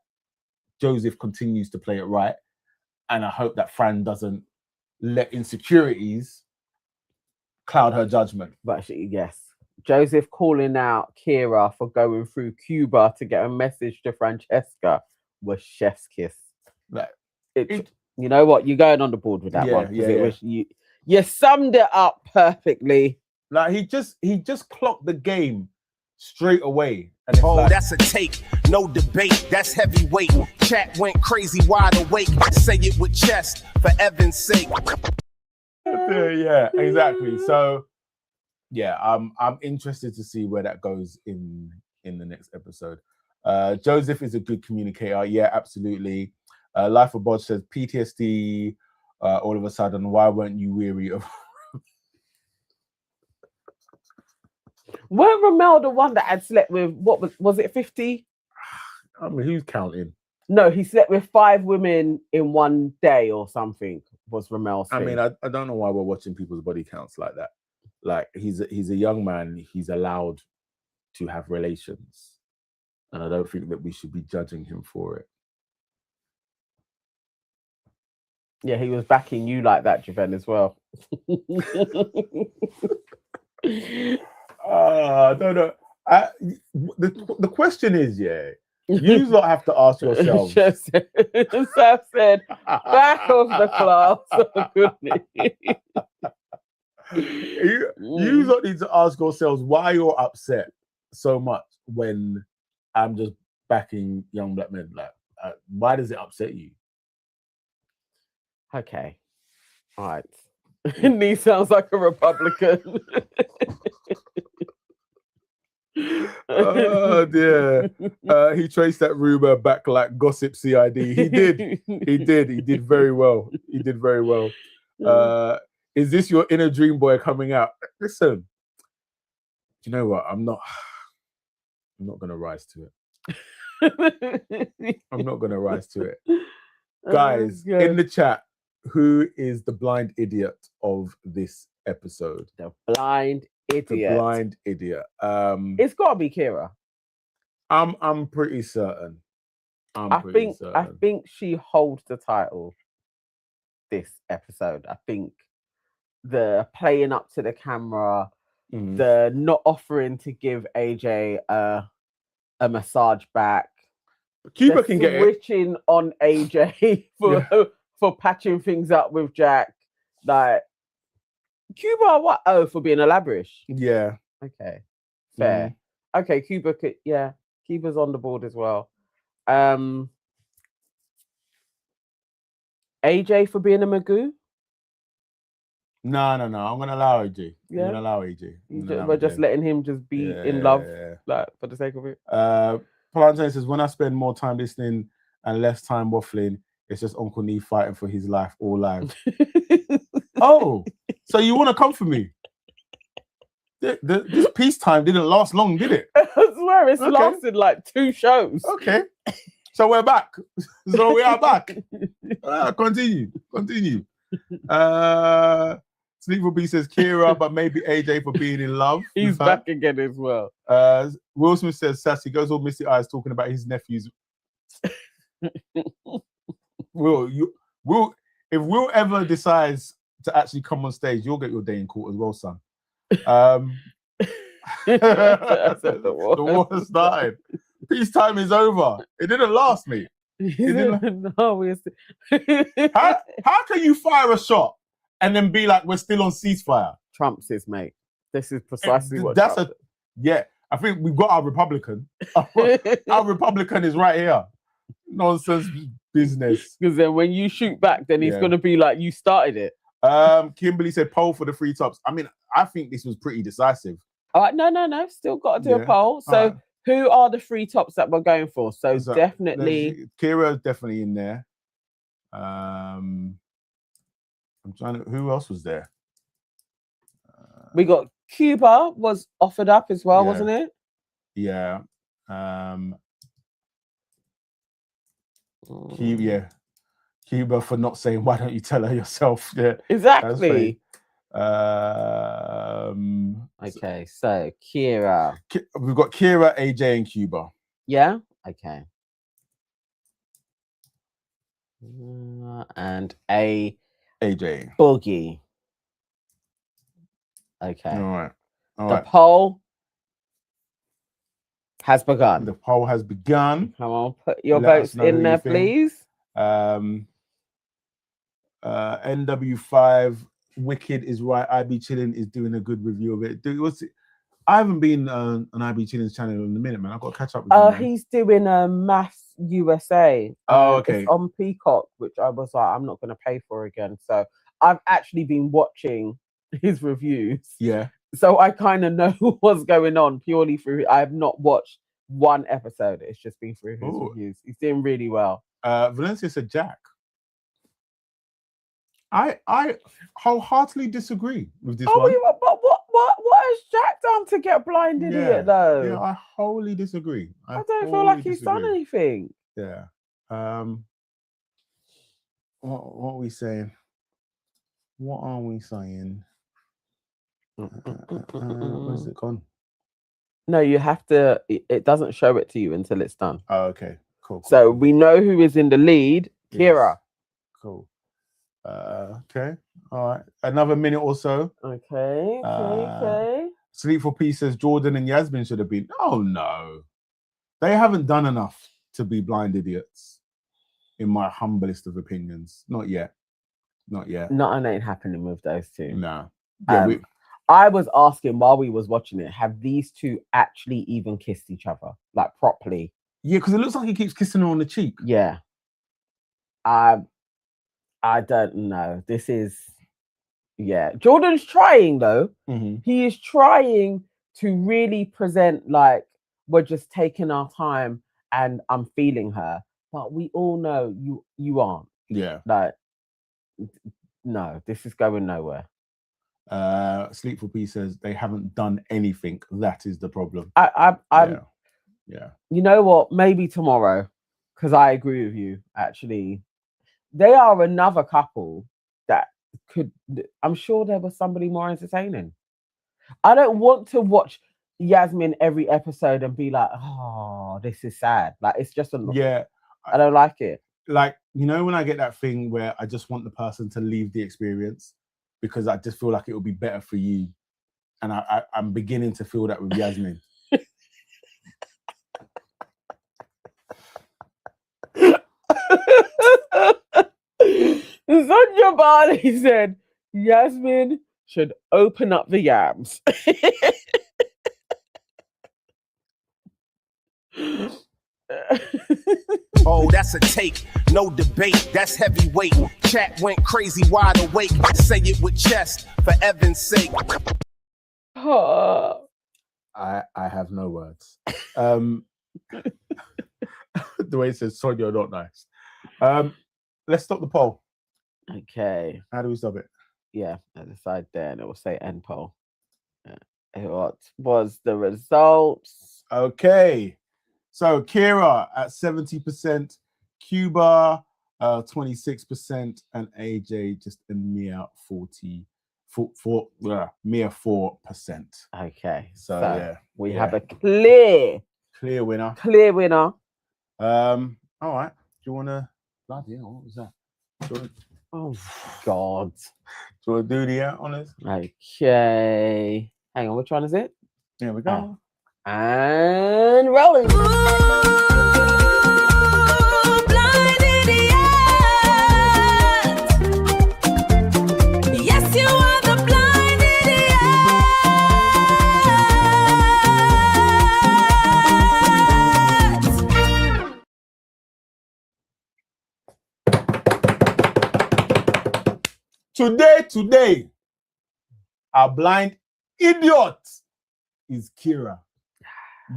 Joseph continues to play it right, and I hope that Fran doesn't let insecurities cloud her judgment. But yes, Joseph calling out Ciara for going through Cuba to get a message to Francesca was chef's kiss. Like, you know what? You're going on the board with that one. Was you summed it up perfectly. Like he just clocked the game straight away. And like, that's a take, no debate. That's heavyweight. Chat went crazy, wide awake. Say it with chest, for Evan's sake. Yeah, exactly. So, yeah, I'm interested to see where that goes in the next episode. Joseph is a good communicator. Yeah, absolutely. Life of Bodge says PTSD. All of a sudden, why weren't you weary of? Weren't Ramel the one that had slept with, what was it 50? I mean, who's counting? No, he slept with 5 women in one day or something, was Ramel's thing. I mean, I don't know why we're watching people's body counts like that. Like, he's a young man, he's allowed to have relations. And I don't think that we should be judging him for it. Yeah, he was backing you like that, Javen, as well. I don't know. The question is, yeah, you lot have to ask yourselves. Seth said, back of the class. Oh, goodness. You lot need to ask yourselves why you're upset so much when I'm just backing young black men. Like, why does it upset you? Okay. All right. Nee sounds like a Republican. Oh dear. He traced that rumor back like gossip CID. He did. He did very well. Is this your inner dream boy coming out? Listen, you know what? I'm not gonna rise to it. I'm not gonna rise to it. Guys, in the chat, who is the blind idiot of this episode? The blind idiot. The blind idiot. It's gotta be Ciara. I'm pretty certain. I think she holds the title this episode. I think the playing up to the camera, the not offering to give AJ a massage back. Cuba can get it. Switching on AJ for patching things up with Jack. Like, Cuba, what? Oh, for being a labrish. Yeah. Okay. Fair. Okay, Cuba could, Cuba's on the board as well. AJ for being a Magoo? No. I'm gonna allow AJ. Yeah. I'm gonna allow AJ. We're just letting him just be in love, like, for the sake of it. Plantain says, when I spend more time listening and less time waffling, it's just Uncle Nee fighting for his life all live. Oh, so you want to come for me? This peacetime didn't last long, did it? I swear it's lasted like 2 shows. Okay. So we're back. So we are back. Continue. Sleepful B says Ciara, but maybe AJ for being in love. He's back again as well. Will Smith says Sassy goes all misty eyes talking about his nephews. If Will ever decides to actually come on stage, you'll get your day in court as well, son. The war has started. Peacetime is over. It didn't last, mate. How can you fire a shot and then be like, we're still on ceasefire? Trump's is, mate. This is precisely what that's Trump yeah. I think we've got our Republican. Our Republican is right here. Nonsense business. Because then when you shoot back, then he's going to be like, you started it. Kimberly said poll for the three tops. I mean, I think this was pretty decisive. All right, no. Still got to do a poll. So who are the three tops that we're going for? So definitely. Ciara definitely in there. I'm trying to, who else was there? We got Cuba was offered up as well, wasn't it? Yeah. Cuba for not saying, why don't you tell her yourself? Yeah, exactly. Okay, so Ciara. We've got Ciara, AJ, and Cuba. Yeah. Okay. And AJ Boogie. Okay. All right. The poll has begun. The poll has begun. Come on, put your votes in there, please. NW5 Wicked is right. IB Chillin is doing a good review of it. I haven't been on IB Chillin's channel in a minute, man. I've got to catch up with him. He's doing Mass USA. Okay. It's on Peacock, which I was like, I'm not going to pay for again. So I've actually been watching his reviews. Yeah. So I kind of know what's going on purely through. I have not watched one episode. It's just been through his reviews. He's doing really well. Valencia said Jack. I wholeheartedly disagree with this one. But what has Jack done to get blind idiot though? Yeah, I wholly disagree. I don't feel like he's done anything. Yeah. What are we saying? What are we saying? Where's it gone? No, you have to. It doesn't show it to you until it's done. Oh, okay, cool. So we know who is in the lead. Ciara. Yes. Cool. Okay. All right. Another minute or so. Okay. Okay. Sleep for Peace says Jordan and Yasmin should have been. Oh no, they haven't done enough to be blind idiots, in my humblest of opinions. Not yet. Not yet. Nothing ain't happening with those two. No. Yeah, I was asking while we was watching it, have these two actually even kissed each other, like properly? Yeah, because it looks like he keeps kissing her on the cheek. Yeah. I don't know. This is, Jordan's trying though. Mm-hmm. He is trying to really present like we're just taking our time and I'm feeling her, but we all know you aren't. Yeah. Like, no, this is going nowhere. Sleep for Peace says they haven't done anything. That is the problem. Yeah. You know what? Maybe tomorrow, because I agree with you. Actually, they are another couple that could. I'm sure there was somebody more entertaining. I don't want to watch Yasmin every episode and be like, oh, this is sad. Like it's just I don't like it. Like, you know, when I get that thing where I just want the person to leave the experience because I just feel like it would be better for you. And I'm beginning to feel that with Yasmin. Sonia Barley said Yasmin should open up the yams. Oh, that's a take, no debate, that's heavyweight. Chat went crazy, wide awake. Say it with chest, for Evan's sake. I have no words. The way it says Sonia, not nice. Let's stop the poll. Okay. How do we stop it? Yeah, at the side there, and it will say end poll. What was the results? Okay. So Ciara at 70%, Cuba 26%, and AJ just a mere 4%. Okay. So yeah, we have a clear winner. Clear winner. All right. Do you want to? Bloody hell, what was that? Oh God. Do you want to do the honors? Okay. Hang on, which one is it? Here we go. And rolling. Blind idiot. Yes, you are the blind idiot. Today, our blind idiot is Ciara.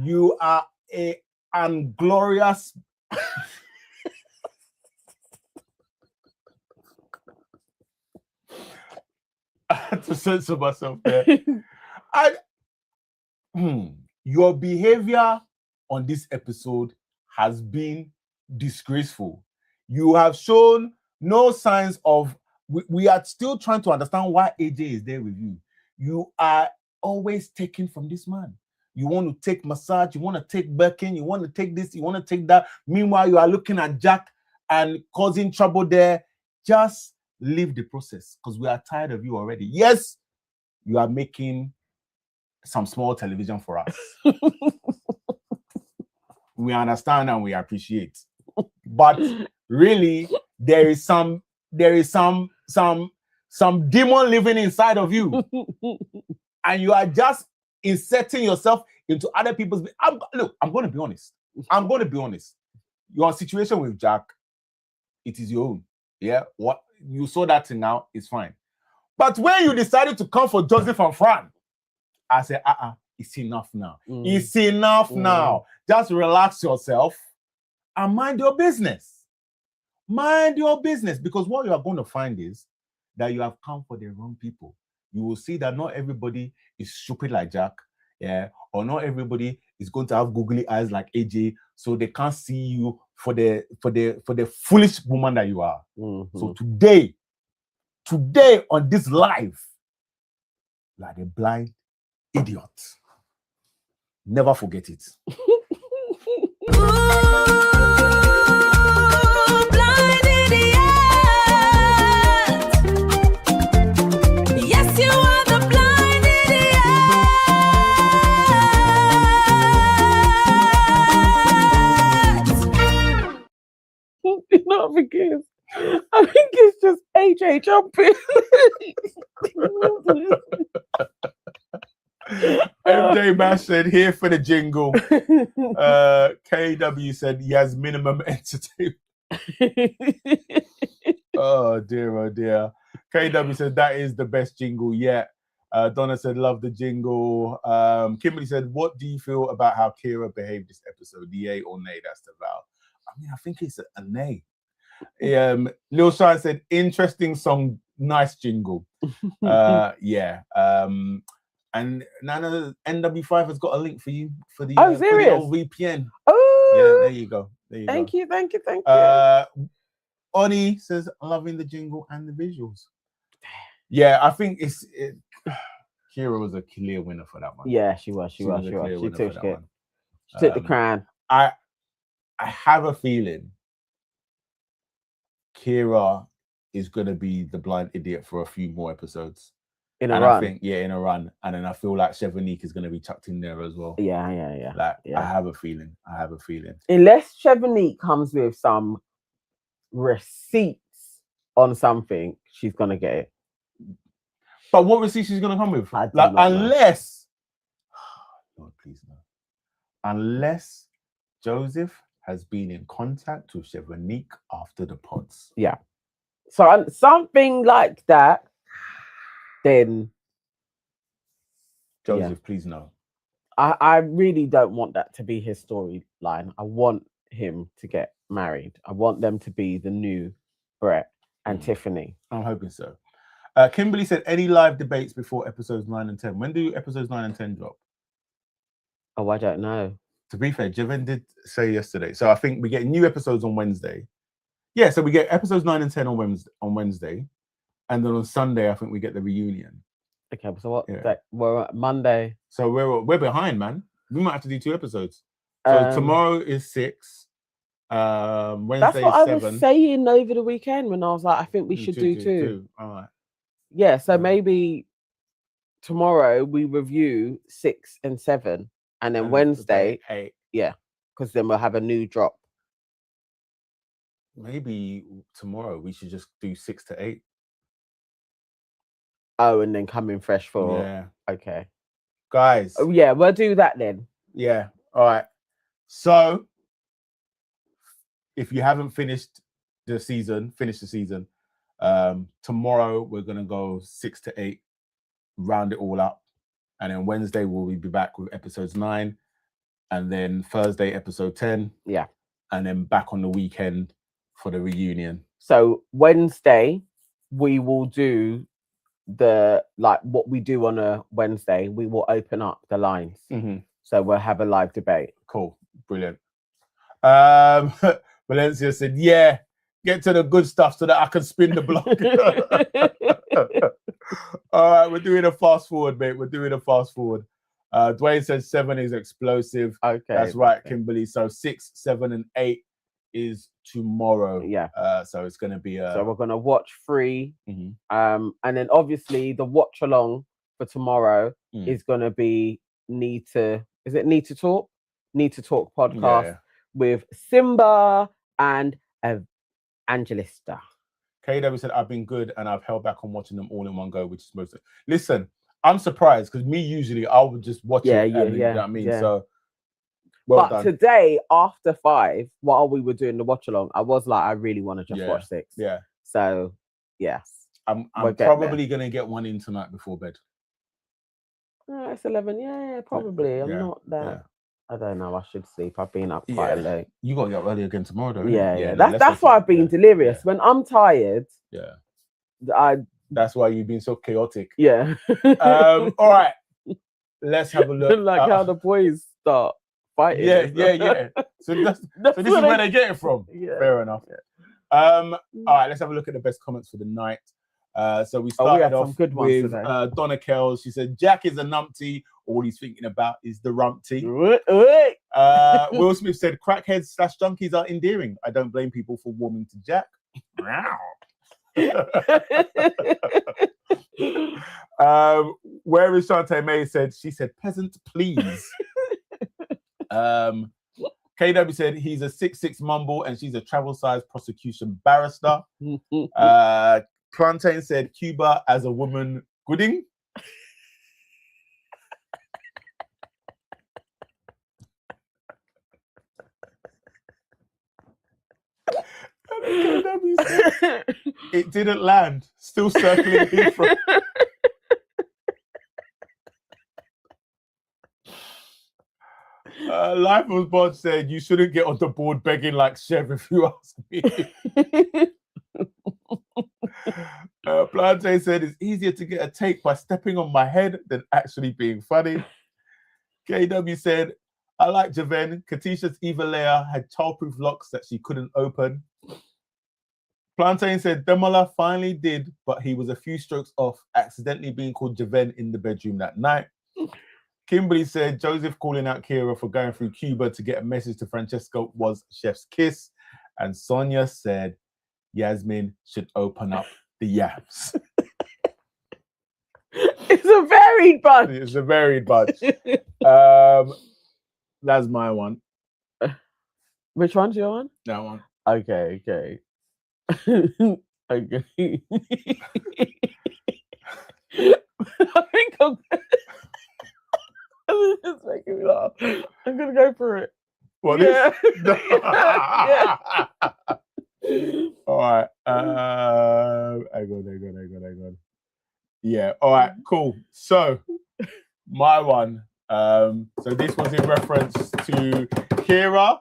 You are a unglorious. I had to censor myself there. Your behavior on this episode has been disgraceful. You have shown no signs of. We are still trying to understand why AJ is there with you. You are always taking from this man. You want to take massage, you want to take Birkin, you want to take this, you want to take that. Meanwhile, you are looking at Jack and causing trouble there. Just leave the process because we are tired of you already. Yes, you are making some small television for us. We understand and we appreciate. But really, there is some demon living inside of you. And you are just inserting yourself into other people's. Look, I'm going to be honest. Your situation with Jack, it is your own. Yeah, what you saw that thing now is fine. But when you decided to come for Joseph and Fran, I said, it's enough now. It's enough now. Just relax yourself and mind your business. Mind your business, because what you are going to find is that you have come for the wrong people. You will see that not everybody is stupid like Jack, yeah, or not everybody is going to have googly eyes like AJ, so they can't see you for the foolish woman that you are. So today on this live, you are the blind idiot. Never forget it. Blind idiot. Yes, you are the blind idiot. You know what I think it is? I think it's just AJ jumping. MJ Bash said, here for the jingle. KW said he has minimum entertainment. Oh dear. KW said that is the best jingle yet. Donna said, love the jingle. Kimberly said, what do you feel about how Ciara behaved this episode? The yay or nay? That's the vow. I mean, I think it's a nay. Lil Shine said, interesting song, nice jingle. Yeah. And Nana NW5 has got a link for you for the, for the old VPN. Oh, yeah, there you go. Thank you. Oni says, loving the jingle and the visuals. Yeah, I think Ciara was a clear winner for that one. Yeah, she was. She took it. She took the crown. I have a feeling Ciara is gonna be the blind idiot for a few more episodes. In a run. In a run. And then I feel like Chevonique is going to be chucked in there as well. Yeah. I have a feeling. Unless Chevonique comes with some receipts on something, she's going to get it. But what receipts she's going to come with? Unless, Lord, please no. Unless Joseph has been in contact with Chevonique after the pods. Yeah. So something like that. Then Joseph, please no. I really don't want that to be his storyline. I want him to get married. I want them to be the new Brett and Tiffany. I'm hoping so. Kimberly said, any live debates before episodes 9 and 10? When do episodes 9 and 10 drop? Oh, I don't know. To be fair, Javen did say yesterday. So I think we get new episodes on Wednesday. Yeah, so we get episodes 9 and 10 on Wednesday. And then on Sunday, I think we get the reunion. Okay, so what? Yeah. We're at Monday. So we're behind, man. We might have to do 2 episodes. So tomorrow is 6. Wednesday that's what is 7. I was saying over the weekend when I was like, I think we should do 2. All right. Yeah, so maybe tomorrow we review 6 and 7, and then Wednesday 8. Yeah, because then we'll have a new drop. Maybe tomorrow we should just do 6 to 8. Oh, and then come in fresh for... Yeah. Okay. Guys. Oh, yeah, we'll do that then. Yeah. All right. So, if you haven't finished the season, Tomorrow we're gonna go 6 to 8, round it all up, and then Wednesday we'll be back with episodes 9, and then Thursday episode 10. Yeah. And then back on the weekend for the reunion. So Wednesday we will do what we do on a Wednesday. We will open up the lines. So we'll have a live debate. Cool, brilliant. Valencia said, "Yeah, get to the good stuff so that I can spin the block." All right, we're doing a fast forward, mate. We're doing a fast forward. Dwayne said 7 is explosive. Okay, that's right, Kimberly. So 6, 7, and 8 is tomorrow. Yeah. So it's gonna be. So we're gonna watch 3, and then obviously the watch along for tomorrow is gonna be Need to Talk podcast with Simba and Angelista. KW said, "I've been good and I've held back on watching them all in one go, which is most." Listen, I'm surprised because me usually I would just watch it. You know what I mean? Yeah. So, well done. Today after 5, while we were doing the watch along, I was like, I really want to just watch 6. Yeah. So yes, I'm probably gonna get one in tonight before bed. It's 11. Yeah, probably. I'm not that. Yeah. I don't know. I should sleep. I've been up quite late. You got to get up early again tomorrow, though. Yeah. That's why I've been delirious. Yeah. When I'm tired, that's why you've been so chaotic. Yeah. All right. Let's have a look. Like how the boys start fighting. Yeah. So this is where they get it from. Yeah. Fair enough. All right. Let's have a look at the best comments for the night. So we started off good ones with today. Donna Kells. She said, "Jack is a numpty. All he's thinking about is the rumpty." Will Smith said, "Crackheads / junkies are endearing. I don't blame people for warming to Jack." Where is Shantae May said, she said, "Peasant, please." KW said he's a 6'6" mumble and she's a travel-sized prosecution barrister. Plantain said Cuba as a woman gooding. KW said, "It didn't land. Still circling Heathrow." Life was Bod said, "You shouldn't get on the board begging like Chev if you ask me." Plantain said, "It's easier to get a take by stepping on my head than actually being funny." KW said, "I like Javen. Katisha's Eva Leia had childproof locks that she couldn't open." Plantain said, "Demola finally did, but he was a few strokes off, accidentally being called Javen in the bedroom that night." Kimberly said, "Joseph calling out Ciara for going through Cuba to get a message to Francesco was chef's kiss." And Sonia said, "Yasmin should open up the yams." It's a varied bunch. It's a varied bunch. That's my one. Which one's your one? That one. Okay. Okay. I think it's making me laugh. I'm gonna go for it. What Yeah. Yeah. All right. Hang on. Yeah. All right. Cool. So my one. So this was in reference to Ciara.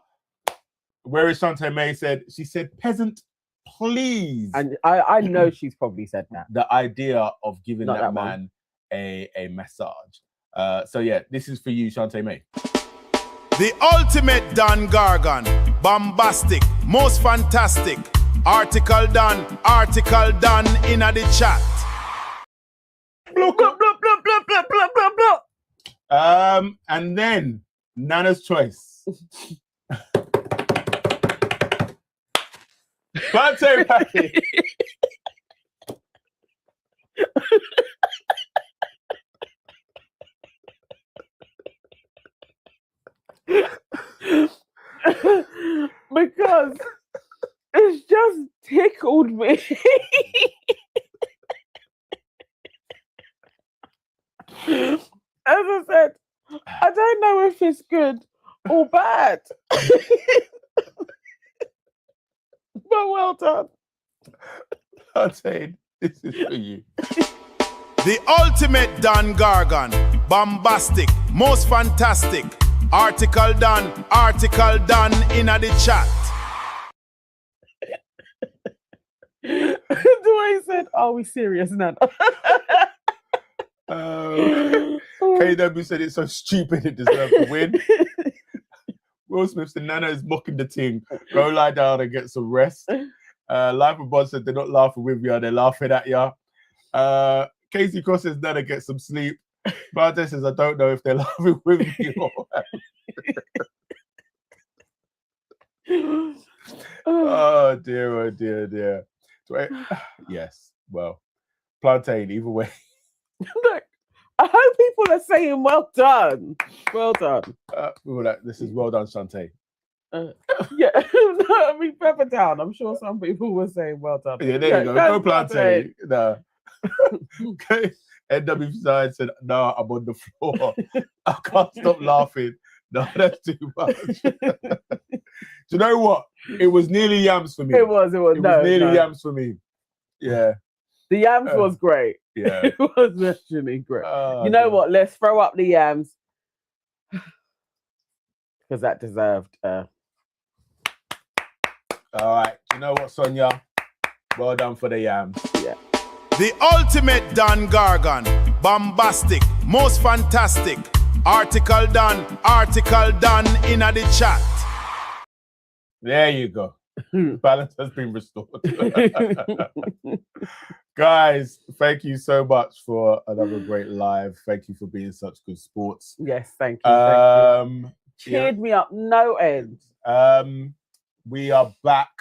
Where is Shantae May said, she said, "Peasant, please." And I know she's probably said that. The idea of giving Not that that man a massage. So yeah, this is for you, Shantae May. The ultimate Dan Gargan, bombastic, most fantastic. Article done in the chat. Blah, blah, blah, blah, blah, blah, blah, blah, blah. And then Nana's choice. Plantain Patty. Because it's just tickled me. As I said, I don't know if it's good or bad. But well done. Plantain, this is for you. The ultimate Dan Gargan, bombastic, most fantastic. Article done in a the chat. The way he said, "Are we serious now?" KW said it's so stupid it deserves to win. Will Smith said Nana is mocking the team. Go lie down and get some rest. Life and Bod said they're not laughing with you, they're laughing at you. Casey Cross says Nana get some sleep. Barte says I don't know if they're laughing with you or oh dear, dear. Yes, well, Plantain, either way. Look, I hope people are saying well done. Well done. This is well done, Shantae. Yeah, no, I mean Peppertown. I'm sure some people were saying well done. Yeah, there you go. Go Plantain. No. Okay. NW side said, no, I'm on the floor. I can't stop laughing. No, that's too much. Do you know what? It was nearly yams for me. It was nearly yams for me. Yeah. The yams was great. Yeah. It was actually great. You know what? Let's throw up the yams. Because that deserved all right. Do you know what, Sonia? Well done for the yams. Yeah. The ultimate Dan Gargan, bombastic, most fantastic. Article done in a the chat. There you go. Balance has been restored. Guys, thank you so much for another great live. Thank you for being such good sports. Yes, thank you. Thank you. Cheered yeah. me up no end. We are back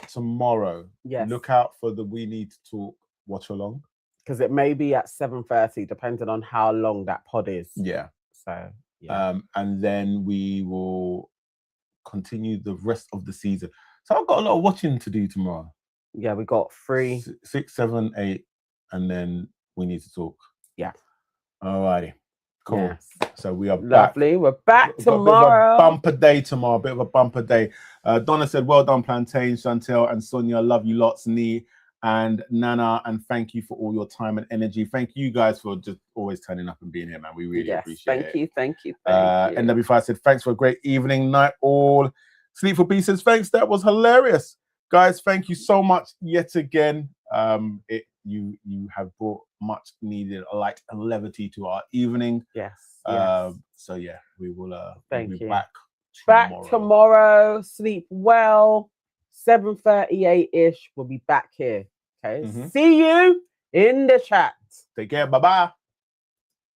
tomorrow. Yes. Look out for the We Need to Talk watch along. Because it may be at 7:30, depending on how long that pod is. Yeah. So yeah. And then we will continue the rest of the season. So I've got a lot of watching to do tomorrow. Yeah, we got 3, 6, 7, 8, and then We Need to Talk. Yeah. Alrighty. Cool. Yes. So we are lovely. Back. We're back tomorrow. A bumper day tomorrow. A bit of a bumper day. Donna said, well done, Plantain, Chantel, and Sonia. Love you lots. Nee and Nana, and thank you for all your time and energy. Thank you guys for just always turning up and being here, man. We really appreciate it. Thank you. NW5 said, thanks for a great evening, night all. Sleep for Peace says, thanks. That was hilarious. Guys, thank you so much yet again. You have brought much needed light and levity to our evening. Yes. So yeah, we will thank we'll be you. back tomorrow. Sleep well. 7:38-ish. We'll be back here. Okay. See you in the chat. Take care. Bye-bye.